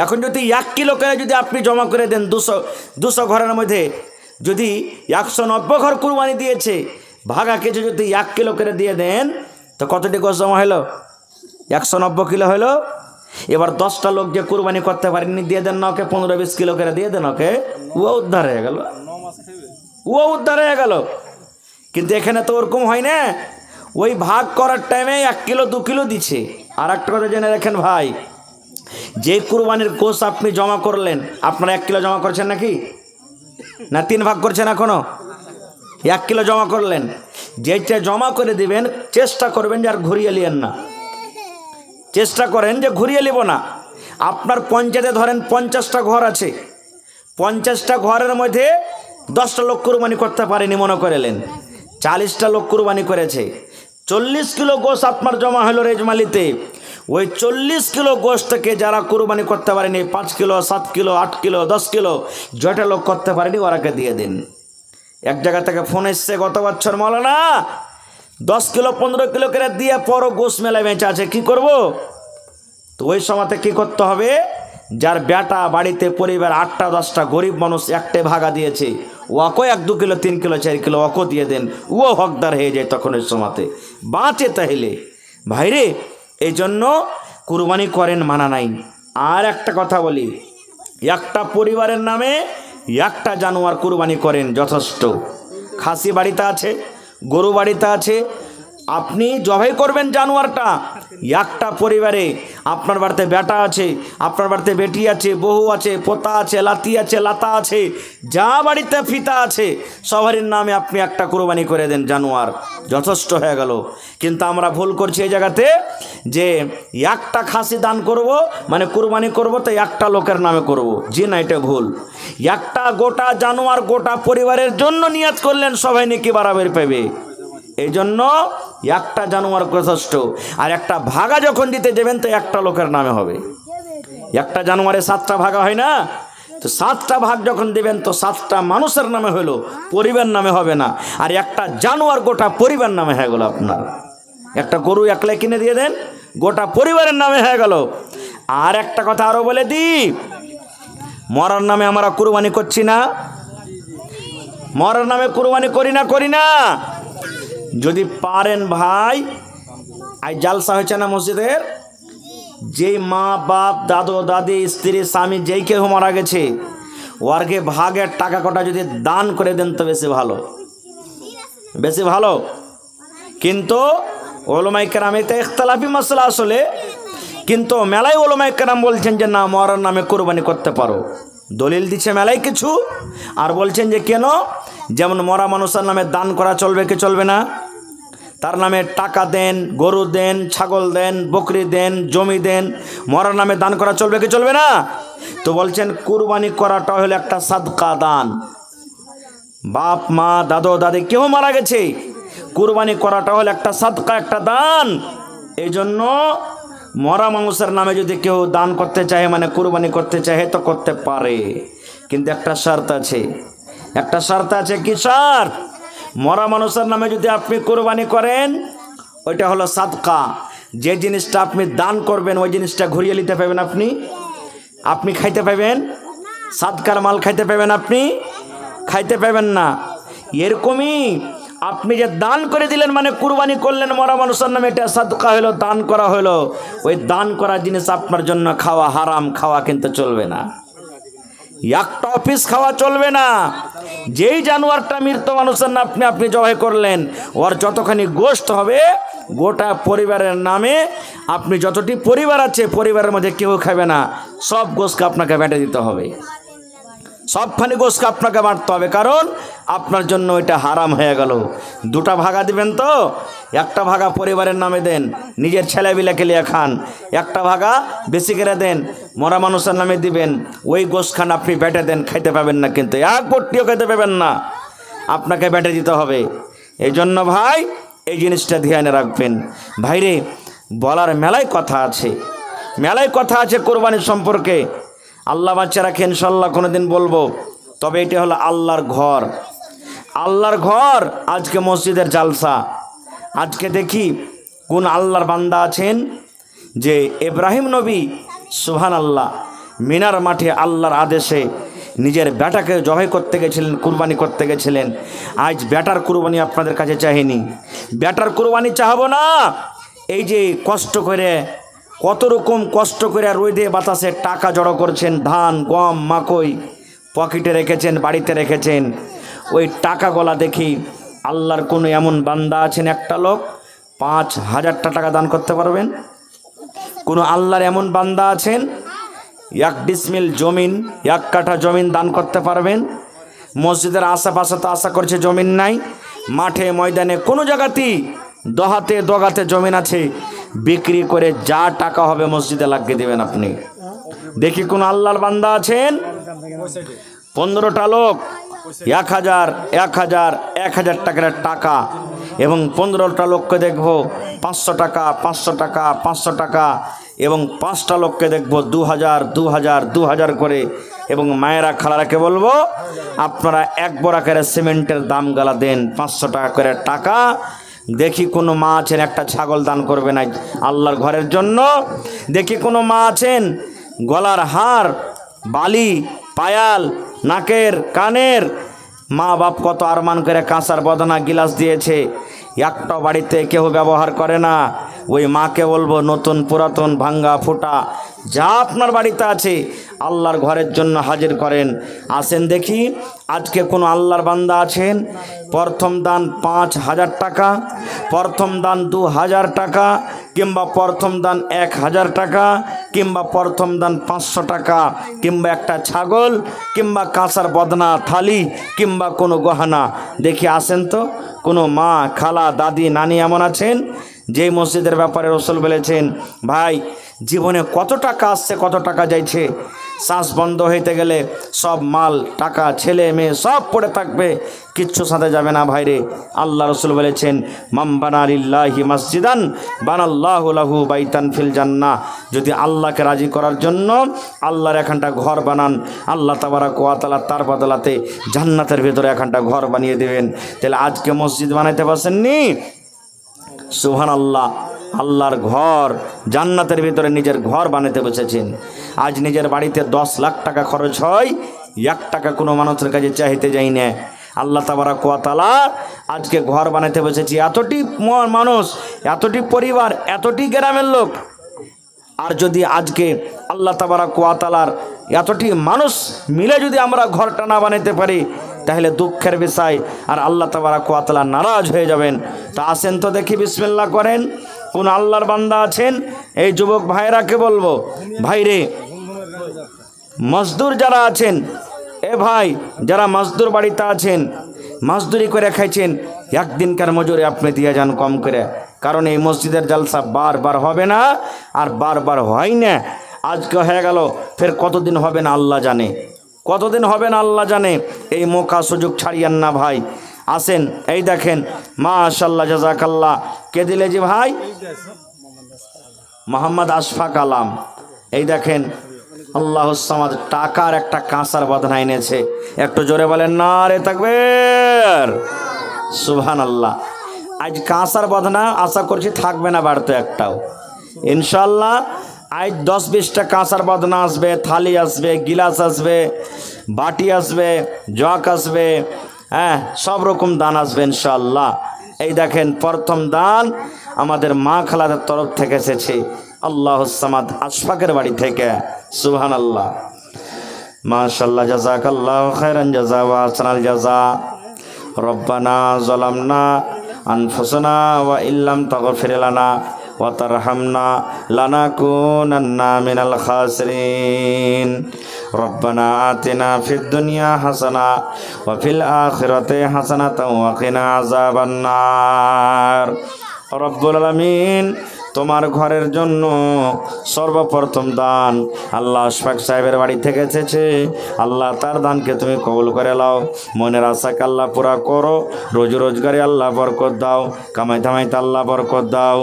এখন যদি 1 কিলো করে যদি আপনি জমা করে দেন, 200 ঘরের মধ্যে যদি 190 ঘর কুরবানি দিয়েছে, ভাগা কিছু যদি 1 কিলো করে দিয়ে দেন, তো কতটি গোশত জমা হলো? 190 কিলো হলো। এবার 10টা লোক যে কুরবানি করতে পারেনি দিয়ে দেন না, ওকে 15-20 কিলো করে দিয়ে দেন, ওকে ও উদ্ধার হয়ে গেল, ও উদ্ধার হয়ে গেল। কিন্তু এখানে তো ওরকম হয় না, ওই ভাগ করার টাইমে 1 কিলো 2 কিলো দিচ্ছে। আর একটা কথা জেনে রাখেন ভাই, যে কুরবানির গোশত আপনি জমা করলেন, আপনারা 1 কিলো জমা করছেন নাকি না 3 ভাগ করছেন? এখনো 1 কিলো জমা করলেন, যেটা জমা করে দিবেন চেষ্টা করবেন যে আর ঘুরিয়ে নিয়েন না, চেষ্টা করেন যে ঘুরিয়ে নিব না। আপনার পঞ্চায়েতে ধরেন 50টা ঘর আছে, 50টা ঘরের মধ্যে 10টা লোক কুরবানি করতে পারেনি মনে করেলেন, 40টা লোক কুরবানি করেছে, 40 কিলো গোশত আপনার জমা হলো রেজমালিতে। ওই 40 কিলো গোশতকে যারা কুরবানি করতে পারেনি, 5 কিলো 7 কিলো 8 কিলো 10 কিলো যেটা লোক করতে পারেনি ওরাকে দিয়ে দিন। এক জায়গা থেকে ফোন এসছে গত বছর, মৌলানা 10 কিলো 15 কিলো করে দিয়ে পরও গোশত মেলা বেঁচে আছে, কি করব? তো ওই সময়তে কি করতে হবে, যার বেটা বাড়িতে পরিবার 8টা 10টা গরিব মানুষ একটাই ভাগা দিয়েছে, ওকে 1-2 কিলো 3 কিলো 4 কিলো ওকে দিয়ে দেন, ও হকদার হয়ে যায় তখন ওই সময়তে, বাঁচে তাহলে। ভাইরে, এই জন্য কুরবানি করেন মানা নাই। আর একটা কথা বলি, একটা পরিবারের নামে একটা জানোয়ার কুরবানি করেন যথেষ্ট। খাসি বাড়িতে আছে, গরু বাড়িতে আছে, আপনি জবাই করবেন জানোয়ারটা। একটা পরিবারে আপনার বাড়িতে বেটা আছে, আপনার বাড়িতে বেটি আছে, বউ আছে, পোতা আছে, লাতি আছে, লাতা আছে, যা বাড়িতে ফিতা আছে সবারই নামে আপনি একটা কুরবানি করে দেন জানোয়ার, যথেষ্ট হয়ে গেল। কিন্তু আমরা ভুল করছি এই জায়গাতে যে একটা খাসি দান করব মানে কুরবানি করব তো একটা লোকের নামে করব, জি না, এটা ভুল। একটা গোটা জানোয়ার গোটা পরিবারের জন্য নিয়ত করলেন, সবাই নাকি বরাবর পাবে। এই জন্য একটা জানোয়ার যথেষ্ট, আর একটা ভাগা যখন দিতে যাবেন তো একটা লোকের নামে হবে। একটা জানুয়ারি 7টা ভাগা হয় না? তো 7টা ভাগ যখন দিবেন তো 7টা মানুষের নামে হলো, পরিবার নামে হবে না। আর একটা জানোয়ার গোটা পরিবার নামে হয়ে গেল আপনার। একটা গরু একলাই কিনে দিয়ে দেন, গোটা পরিবারের নামে হয়ে গেল। আর একটা কথা আরো বলে দিই, মরার নামে আমরা কুরবানি করছি না? মরার নামে কুরবানি করি না? যদি পারেন ভাই, আজ জালসা হয়েছে না মসজিদের, যে মা বাপ দাদু দাদি স্ত্রী স্বামী যেই কেউ মারা গেছে ওরকে ভাগের টাকা কটা যদি দান করে দেন তো বেশি ভালো। কিন্তু ওলামায়ে কেরামেতে ইখতিলাফি মাসলা আসলে, কিন্তু মেলায় ওলামায়ে কেরাম বলছেন যে না, মরার নামে কুরবানি করতে পারো। দলিল দিচ্ছে মেলায় কিছু, আর বলছেন যে কেন, যেমন মরা মানুষের নামে দান করা চলবে কি চলবে না? তার নামে টাকা দেন, গরু দেন, ছাগল দেন, বকরি দেন, জমি দেন, মরার নামে দান করা চলবে কি চলবে না? তো বলছেন কুরবানি করাটা হলো একটা সাদকা দান। বাপ মা দাদু দাদি কেউ মারা গেছে, কুরবানি করাটা হলো একটা সাদকা, একটা দান। এই জন্য মরা মানুষের নামে যদি কেউ দান করতে চায়, মানে কুরবানি করতে চায় তো করতে পারে, কিন্তু একটা শর্ত আছে। কি শর্ত? মরা মানুষের নামে যদি আপনি কুরবানি করেন, ওইটা হলো সাদকা। যে জিনিসটা আপনি দান করবেন ওই জিনিসটা ঘুরিয়ে নিতে পারবেন আপনি খাইতে পাবেন, সাদকার মাল খাইতে পাবেন, আপনি খাইতে পাবেন না। এরকমই আপনি যে দান করে দিলেন, মানে কুরবানি করলেন মরা মানুষের নামে, এটা সাদকা হলো, দান করা হলো। ওই দান করা জিনিস আপনার জন্য খাওয়া হারাম, খাওয়া কিন্তু চলবে না, একটা পিস খাওয়া চলবে না। যেই জানোয়ারটা মৃত মানুষের নামে আপনি জবাই করলেন, ওর যতখানি গোশত হবে গোটা পরিবারের নামে, আপনি যতটি পরিবার আছে পরিবারের মধ্যে কেউ খাবে না, সব গোশতকে আপনাকে বেটে দিতে হবে, সবখানি গোশতকে আপনাকে বাঁটতে হবে, কারণ আপনার জন্য ওইটা হারাম হয়ে গেল। দুটা ভাগা দিবেন তো, একটা ভাগা পরিবারের নামে দেন, নিজের ছেলেবিলাকে লিয়ে খান, একটা ভাগা বেশি করে দেন, মরা মানুষের নামে দিবেন, ওই গোশত খান, আপনি বেটে দেন, খাইতে পাবেন না, কিন্তু এক পট্টিও খেতে পাবেন না, আপনাকে বেটে দিতে হবে। এই জন্য ভাই এই জিনিসটা ধ্যানে রাখবেন। ভাইরে, বলার মেলায় কথা আছে কোরবানির সম্পর্কে। আল্লাহ বাচ্চা রাখেন, ইনশাল্লাহ কোনোদিন বলবো। তবে এটা হলো আল্লাহর ঘর। আজকে মসজিদের জালসা, আজকে দেখি কোন আল্লাহর বান্দা আছেন যে ইব্রাহিম নবী সুবহানাল্লাহ মিনার মাঠে আল্লাহর আদেশে নিজের বেটাকে জবাই করতে গেছিলেন, কুরবানি করতে গেছিলেন। আজ বেটার কুরবানি আপনাদের কাছে চাইনি, বেটার কুরবানি চাহবো না। এই যে কষ্ট করে, কত রকম কষ্ট করে রোদে বাতাসে টাকা জড়ো করছেন, ধান গম মাকই পকেটে রেখেছেন, বাড়িতে রেখেছেন, ওই টাকাগুলা দেখি আল্লাহর কোনো এমন বান্দা আছেন, একটা লোক 5,000 টাকা দান করতে পারবেন? কোনো আল্লাহর এমন বান্দা আছেন 1 ডিসমিল জমিন, 1 কাঠা জমিন দান করতে পারবেন? মসজিদের আশেপাশে তো আশা করছে জমিন নাই, মাঠে ময়দানে কোনো জায়গাতেই দগাতে জমিন আছে, বিক্রি করে যা টাকা হবে মসজিদে লাগিয়ে দেবেন আপনি। দেখি কোন আল্লাহর বান্দা আছেন 15টা লোক 1,000 টাকার টাকা, এবং 15টা লোককে দেখবো 500 টাকা, এবং 5টা লোককে দেখবো 2,000 করে। এবং মায়েরা খালারাকে বলবো আপনারা 1 বড়া করে সিমেন্টের দাম গালা দেন, 500 টাকা করে টাকা। দেখি কোনো মা আছেন একটা ছাগল দান করবে না আল্লাহর ঘরের জন্য। দেখি কোনো মা আছেন গলার হার, বালি, পায়াল, নাকের, কানের, মা বাপ কত আরমান করে কাঁসার বদনা গিলাস দিয়েছে, একটা বাড়িতে কেউ ব্যবহার করে না। ওই মাকে বলবো নতুন পুরাতন ভাঙ্গা ফোটা যা আপনার বাড়িতে আছে আল্লাহর ঘরের জন্য হাজির করেন। আসেন দেখি আজকে কোনো আল্লাহর বান্দা আছেন প্রথম দান 5,000 টাকা, প্রথম দান 2,000 টাকা, কিংবা প্রথম দান 1,000 টাকা, কিংবা প্রথম দান 500 টাকা, কিংবা একটা ছাগল, কিংবা কাঁসার বদনা থালি, কিংবা কোনো গহনা। দেখি আসেন তো কোনো মা খালা দাদি নানি এমন আছেন যেই মসজিদের ব্যাপারে রাসূল বলেছেন ভাই জীবনে কত টাকা আসছে কত টাকা যাইছে শ্বাস বন্ধ হইতে গেলে সব মাল টাকা ছেলে মেয়ে সব পড়ে থাকবে, কিচ্ছু সাথে যাবে না ভাইরে। আল্লাহ রসুল বলেছেন, মাম বানা লিল্লাহি মসজিদান বানাল্লাহু লাহু বাইতান ফিল জান্নাহ। যদি আল্লাহকে রাজি করার জন্য আল্লাহর এখানটা ঘর বানান, আল্লাহ তাবারাক ওয়া তাআলা তার বদলাতে জান্নাতের ভিতরে এখানটা ঘর বানিয়ে দেবেন। তাহলে আজকে মসজিদ বানাইতে পারছেননি? সুবহানাল্লাহ। আল্লাহর ঘর জান্নাতের ভিতরে নিজের ঘর বানাতে বসেছেন। আজ নিজের বাড়িতে 10 লাখ টাকা খরচ হয়, 1 টাকা কোনো মানুষের কাছে চাইতে যাই না। আল্লাহ তাবারাক ওয়া তাআলা আজকে ঘর বানাতে বসেছি। এতটি মানুষ, এতটি পরিবার, এতটি গ্রামের লোক। আর যদি আজকে আল্লাহ তাবারাক ওয়া তাআলার এতটি মানুষ মিলে যদি আমরা ঘরটা না বানাইতে পারি, তাহলে দুঃখের বিষয়। আর আল্লাহ তাবারাক ওয়া তাআলা নারাজ হয়ে যাবেন। তা আসেন তো দেখি, বিসমিল্লাহ করেন। কোন আল্লাহর বান্দা আছেন? এই যুবক ভাইরাকে বলবো, ভাইরে মজদুর যারা আছেন, এ ভাই যারা মজদুর বাড়িতে আছেন, মজদুরি করে খাইছেন, একদিনকার মজুরি আপনি দিয়ে যান কম করে। কারণ এই মসজিদের জালসা বারবার হবে না, আর বারবার হয় না। আজকে হয়ে গেল, ফের কতদিন হবে না আল্লাহ জানে, কতদিন হবে না আল্লাহ জানে। এই মৌকা সুযোগ ছাড়িয়েন না ভাই। আসেন, এই দেখেন, মাশাআল্লাহ জাযাকাল্লাহ। কে দিলে জি ভাই? মোহাম্মদ আশফাক আলম। এই দেখেন, আল্লাহুস সামাদ টাকার একটা কাঁসার বদনা এনেছে। একটু জোরে বলেন নারে তাকবীর, সুবহানাল্লাহ। আজ কাঁসার বদনা আশা করছি থাকবে না বাড়তে একটাও, ইনশাআল্লাহ। আজ 10-20টা কাঁসার বদনা আসবে, থালি আসবে, গিলাস আসবে, বাটি আসবে, জগ আসবে, হ্যাঁ, সব রকম দান আসবে ইনশাআল্লাহ। এই দেখেন, প্রথম দান আমাদের মা খালাদের তরফ থেকে এসেছে, আল্লাহুস সামাদ আশফাকের বাড়ি থেকে। সুবহানাল্লাহ, মাশাআল্লাহ, জাযাকাল্লাহু খাইরান জাযা ওয়া আহসানাল জাযা। রব্বানা যালামনা আনফুসানা ওয়া ইল্লাম তাগফির লানা ওয়া তারহামনা লানাকুনান্না মিনাল খাসিরিন। রব্বানা আতিনা ফিদ দুনিয়া হাসানা ওয়া ফিল আখিরাতি হাসানাতাও ওয়া কিনা আযাবান নার। রব্বুল আলামিন, তোমার ঘরের জন্য সর্বপ্রথম দান আল্লাহ আশফাক সাহেবের বাড়ি থেকে এসেছে। আল্লাহ তার দানকে তুমি কবুল করে নাও, মনের আশাকে আল্লাহ পুরা করো, রোজ রোজগারে আল্লাহ বরকত দাও, কামাই ধামাইতে আল্লাহ বরকত দাও,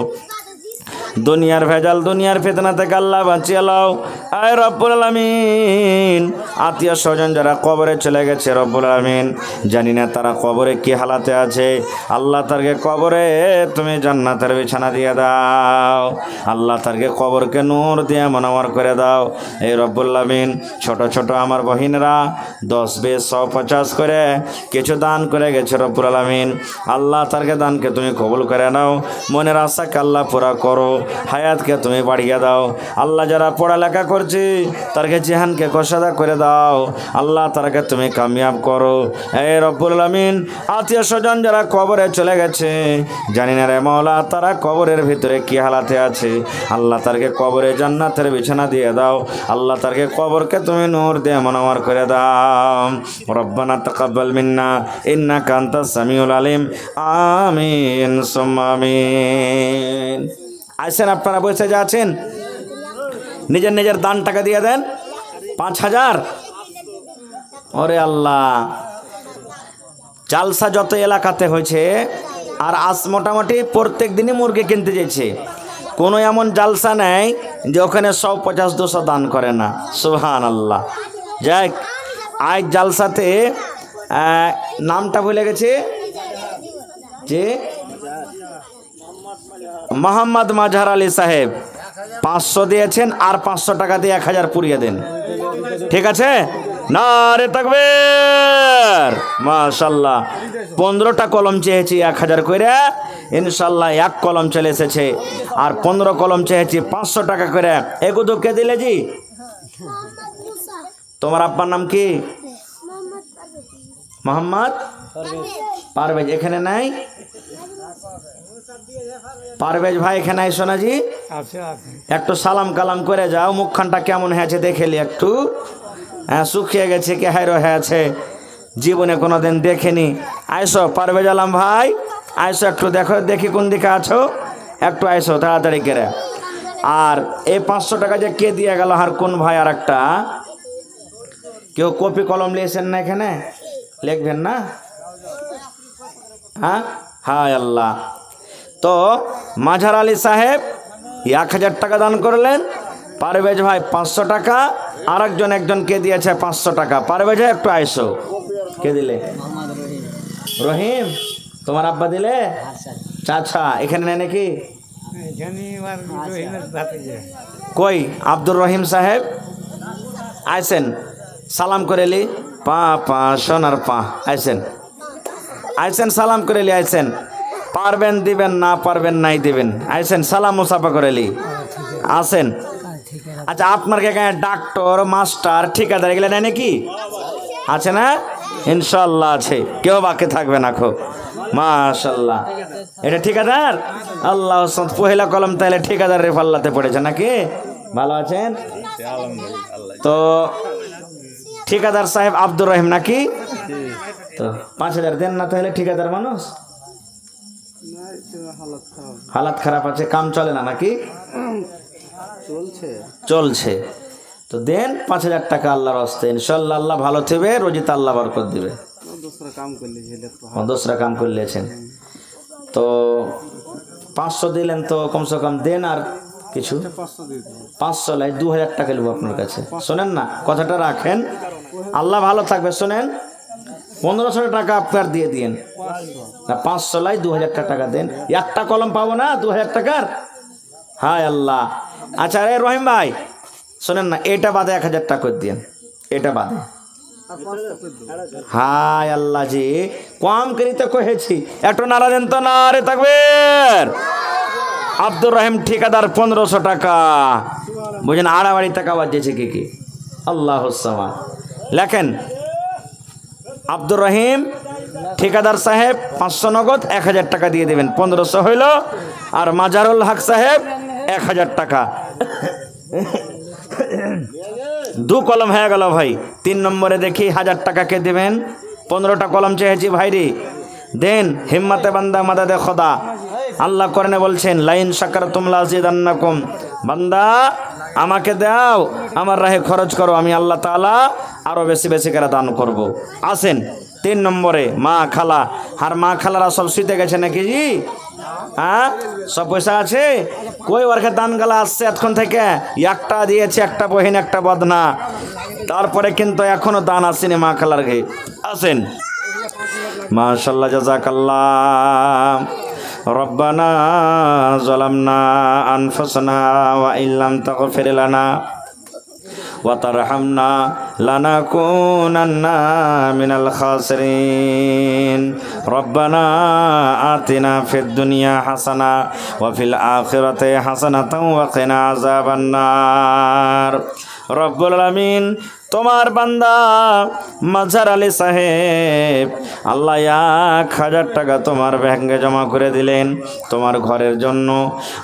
দুনিয়ার ভেজাল দুনিয়ার ফিতনা থেকে আল্লাহ বাঁচিয়ে লাও। আয় রব্বুল আলামিন, আত্মীয় স্বজন যারা কবরে চলে গেছে, রব্বুল আলামিন জানি না তারা কবরে কি হালাতে আছে, আল্লাহ তারকে কবরে তুমি জান্নাতের বিছানা দিয়ে দাও, আল্লাহ তারকে কবরকে নূর দিয়ে মনোমর করে দাও। এই রব্বুল আলামিন, ছোট ছোট আমার বহিনরা 10, 20, 100, 50 করে কিছু দান করে গেছে, রব্বুল আলামিন আল্লাহ তারকে দানকে তুমি কবুল করে নাও, মনের আশাকে আল্লাহ পুরা করো, হায়াতকে তুমি বাড়িয়ে দাও। আল্লাহ যারা পড়ালেখা করছে তারকে জিহানকে কসাদা করে দাও, আল্লাহ তারকে তুমি কামিয়াব করো। এই রব্বুল আলামিন, আত্মীয় স্বজন যারা কবরে চলে গেছে, জানি না রে মাওলা তারা কবরের ভিতরে কি হালাতে আছে, আল্লাহ তারকে কবরে জান্নাতের বিছানা দিয়ে দাও, আল্লাহ তারকে কবরকে তুমি নূর দিয়ে মনোমর করে দাও। রব্বানা তাকাব্বাল মিন্না ইন্নাকা আনতাস সামিউল আলিম। আমিন সুম্মা আমিন। আসেন, আপনারা বসে যা আছেন, নিজের নিজের দান টাকা দিয়ে দেন। 5000। ওরে আল্লাহ, জালসা যত এলাকাতে হয়েছে, আর আজ মোটামুটি প্রত্যেক দিনই মুরগি কিনতে যাচ্ছে। কোনো এমন জালসা নেই যে ওখানে 150-200 দান করে না। সুবহানাল্লাহ। যাই, আজ জালসাতে নামটা ভুলে গেছে, যে মোহাম্মদ মাজহার আলী সাহেব 500 দিয়েছেন, আর 500 টাকা দিয়ে 1000 পুড়িয়ে দেন, ঠিক আছে? নারে তাকবীর, মাশাআল্লাহ। 15টা কলম চেয়েছি 1000 করে, ইনশাআল্লাহ 1 কলম চলে এসেছে। আর 15 কলম চেয়েছি 500 টাকা করে। এগুলো কে দিলে জি? তোমার আব্বার নাম কি? মোহাম্মদ পারভেজ। এখানে নাই পারভেজ ভাই, এখানে আইসো না জি, একটু সালাম কালাম করে যাও। মুখখানটা কেমন হয়েছে দেখেলি একটু, হ্যাঁ শুকিয়ে গেছে কে হাইরো হয়েছে, জীবনে কোনোদিন দেখেনি। আইসো পারভেজ আলম ভাই, আইসো একটু দেখো, দেখি কোন দিকে আছো, একটু আইসো তাড়াতাড়ি করে। আর এই 500 টাকা যে কে দিয়ে গেল, আর কোন ভাই? আর একটা কেউ কপি কলম নিয়েছেন না এখানে? লিখবেন না? হ্যাঁ, হায় আল্লাহ। তো মাঝার আলী সাহেব 1000 টাকা দান করলেন। পারভেজ ভাই 500 টাকা, আর একজনকে দিয়েছে 500 টাকা। পারভেজ ভাই একটু আইসো। কে দিলে? রহিম। তোমার আব্বা দিলে? চাচা এখানে নেই নাকি? কই আব্দুর রহিম সাহেব আইসেন, সালাম করেলি। পা পা সোনার পা আইসেন, আইসেন সালাম করেলি। আইসেন, পারবেন দিবেন, না পারবেন নাই দিবেন। আইসেন সালাম মুসাফা করেলি। আসেন। আচ্ছা, আপনার এখানে ডাক্তার, মাস্টার, ঠিকাদার এগুলো নেই নাকি? আছে না? ইনশাল্লাহ আছে, কেউ বাকি থাকবে না। খো মাশাল্লাহ, এটা ঠিকাদার। আল্লাহ, পহেলা কলম তাহলে ঠিকাদারের পাল্লাতে পড়েছে নাকি? ভালো আছেন তো? ঠিকাদার সাহেব আব্দুর রহিম নাকি? তো 5000 দেন না তাহলে? ঠিকাদার মানুষ, হালাত খারাপ আছে, কাম চলে না নাকি? চলছে তো দেন 5000 টাকা আল্লাহর হস্তে। ইনশাল্লাহ আল্লাহ ভালো থাকবে, রোজিতে আল্লাহ বরকত দিবে। দোসরা কাম করলেছেন তো 500 দিলেন, তো কমসে কম দেন আর কিছু। 500 লাই 2000 টাকা নেব আপনার কাছে। শোনেন না, কথাটা রাখেন, আল্লাহ ভালো থাকবে। শোনেন, 1500 টাকা আপনার দিয়ে দিন না, 500 লাই 2000 টাকা দেন। একটা কলম পাবো না 2000 টাকার? হায় আল্লাহ। আচ্ছা রে রহিম ভাই, শোনেন না, এটা বাদে 1000 টাকা করে দিন, এটা বাদে। হায় আল্লাহ জি, কম করিতে কহেছি, একটু নারা দেন তো। না রে তাকবীর। আব্দুর রহিম ঠিকাদার 1500 টাকা। বুঝেন, আড়াবাড়ি টাকা বাজছে কি কি? আল্লাহ লেখেন, আব্দুর রহিম ঠিকাদার সাহেব 500 নগদ, 1000 টাকা দিয়ে দেবেন, 1500 হইল। আর মাজারুল হক সাহেব 1000 টাকা। 2 কলম হয়ে গেল ভাই। 3 নম্বরে দেখি 1000 টাকা কে দেবেন? 15টা কলম চেয়েছি ভাইরি, দেন। হিম্মতে বান্দা মাদাদে খোদা। আল্লাহ কোরআনে বলছেন, লাইন শাকারতুম লাযিদান্নাকুম। বান্দা আমাকে দাও, আমার রাহে খরচ করো, আমি আল্লাহ তাআলা আরো বেশি বেশি করে দান করব। আসেন 3 নম্বরে মা খালা। আর মা খালারা সব শুতে গেছে নাকি জি? হ্যাঁ, সব পয়সা আছে? কই ওরকে দান গালা আসছে এতক্ষণ থেকে? একটা দিয়েছে, একটা বহিন, একটা বদনা, তারপরে কিন্তু এখনো দান আসেনি মা খালার ঘে। আসেন। মাশাআল্লাহ, জাযাকাল্লাহ। রব্বানা যালামনা আনফুসানা ওয়া ইল্লাম তাগফির লানা ওয়া তারহামনা লানাকুনান্না মিনাল খাসিরিন। রব্বানা আতিনা ফিদ দুনিয়া হাসানা ওয়া ফিল আখিরাতি হাসানাতাও ওয়া কিনা আযাবান্নার। রব্বুল আলামিন, তোমার বান্দা মাঝার আলী সাহেব আল্লাহ 1000 টাকা তোমার ব্যাংকে জমা করে দিলেন তোমার ঘরের জন্য।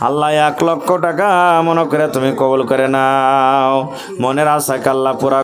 আল্লাহ 1 লক্ষ টাকা মনে করে তুমি কবুল করে নাও। মনের আশাকে আল্লাহ পুরা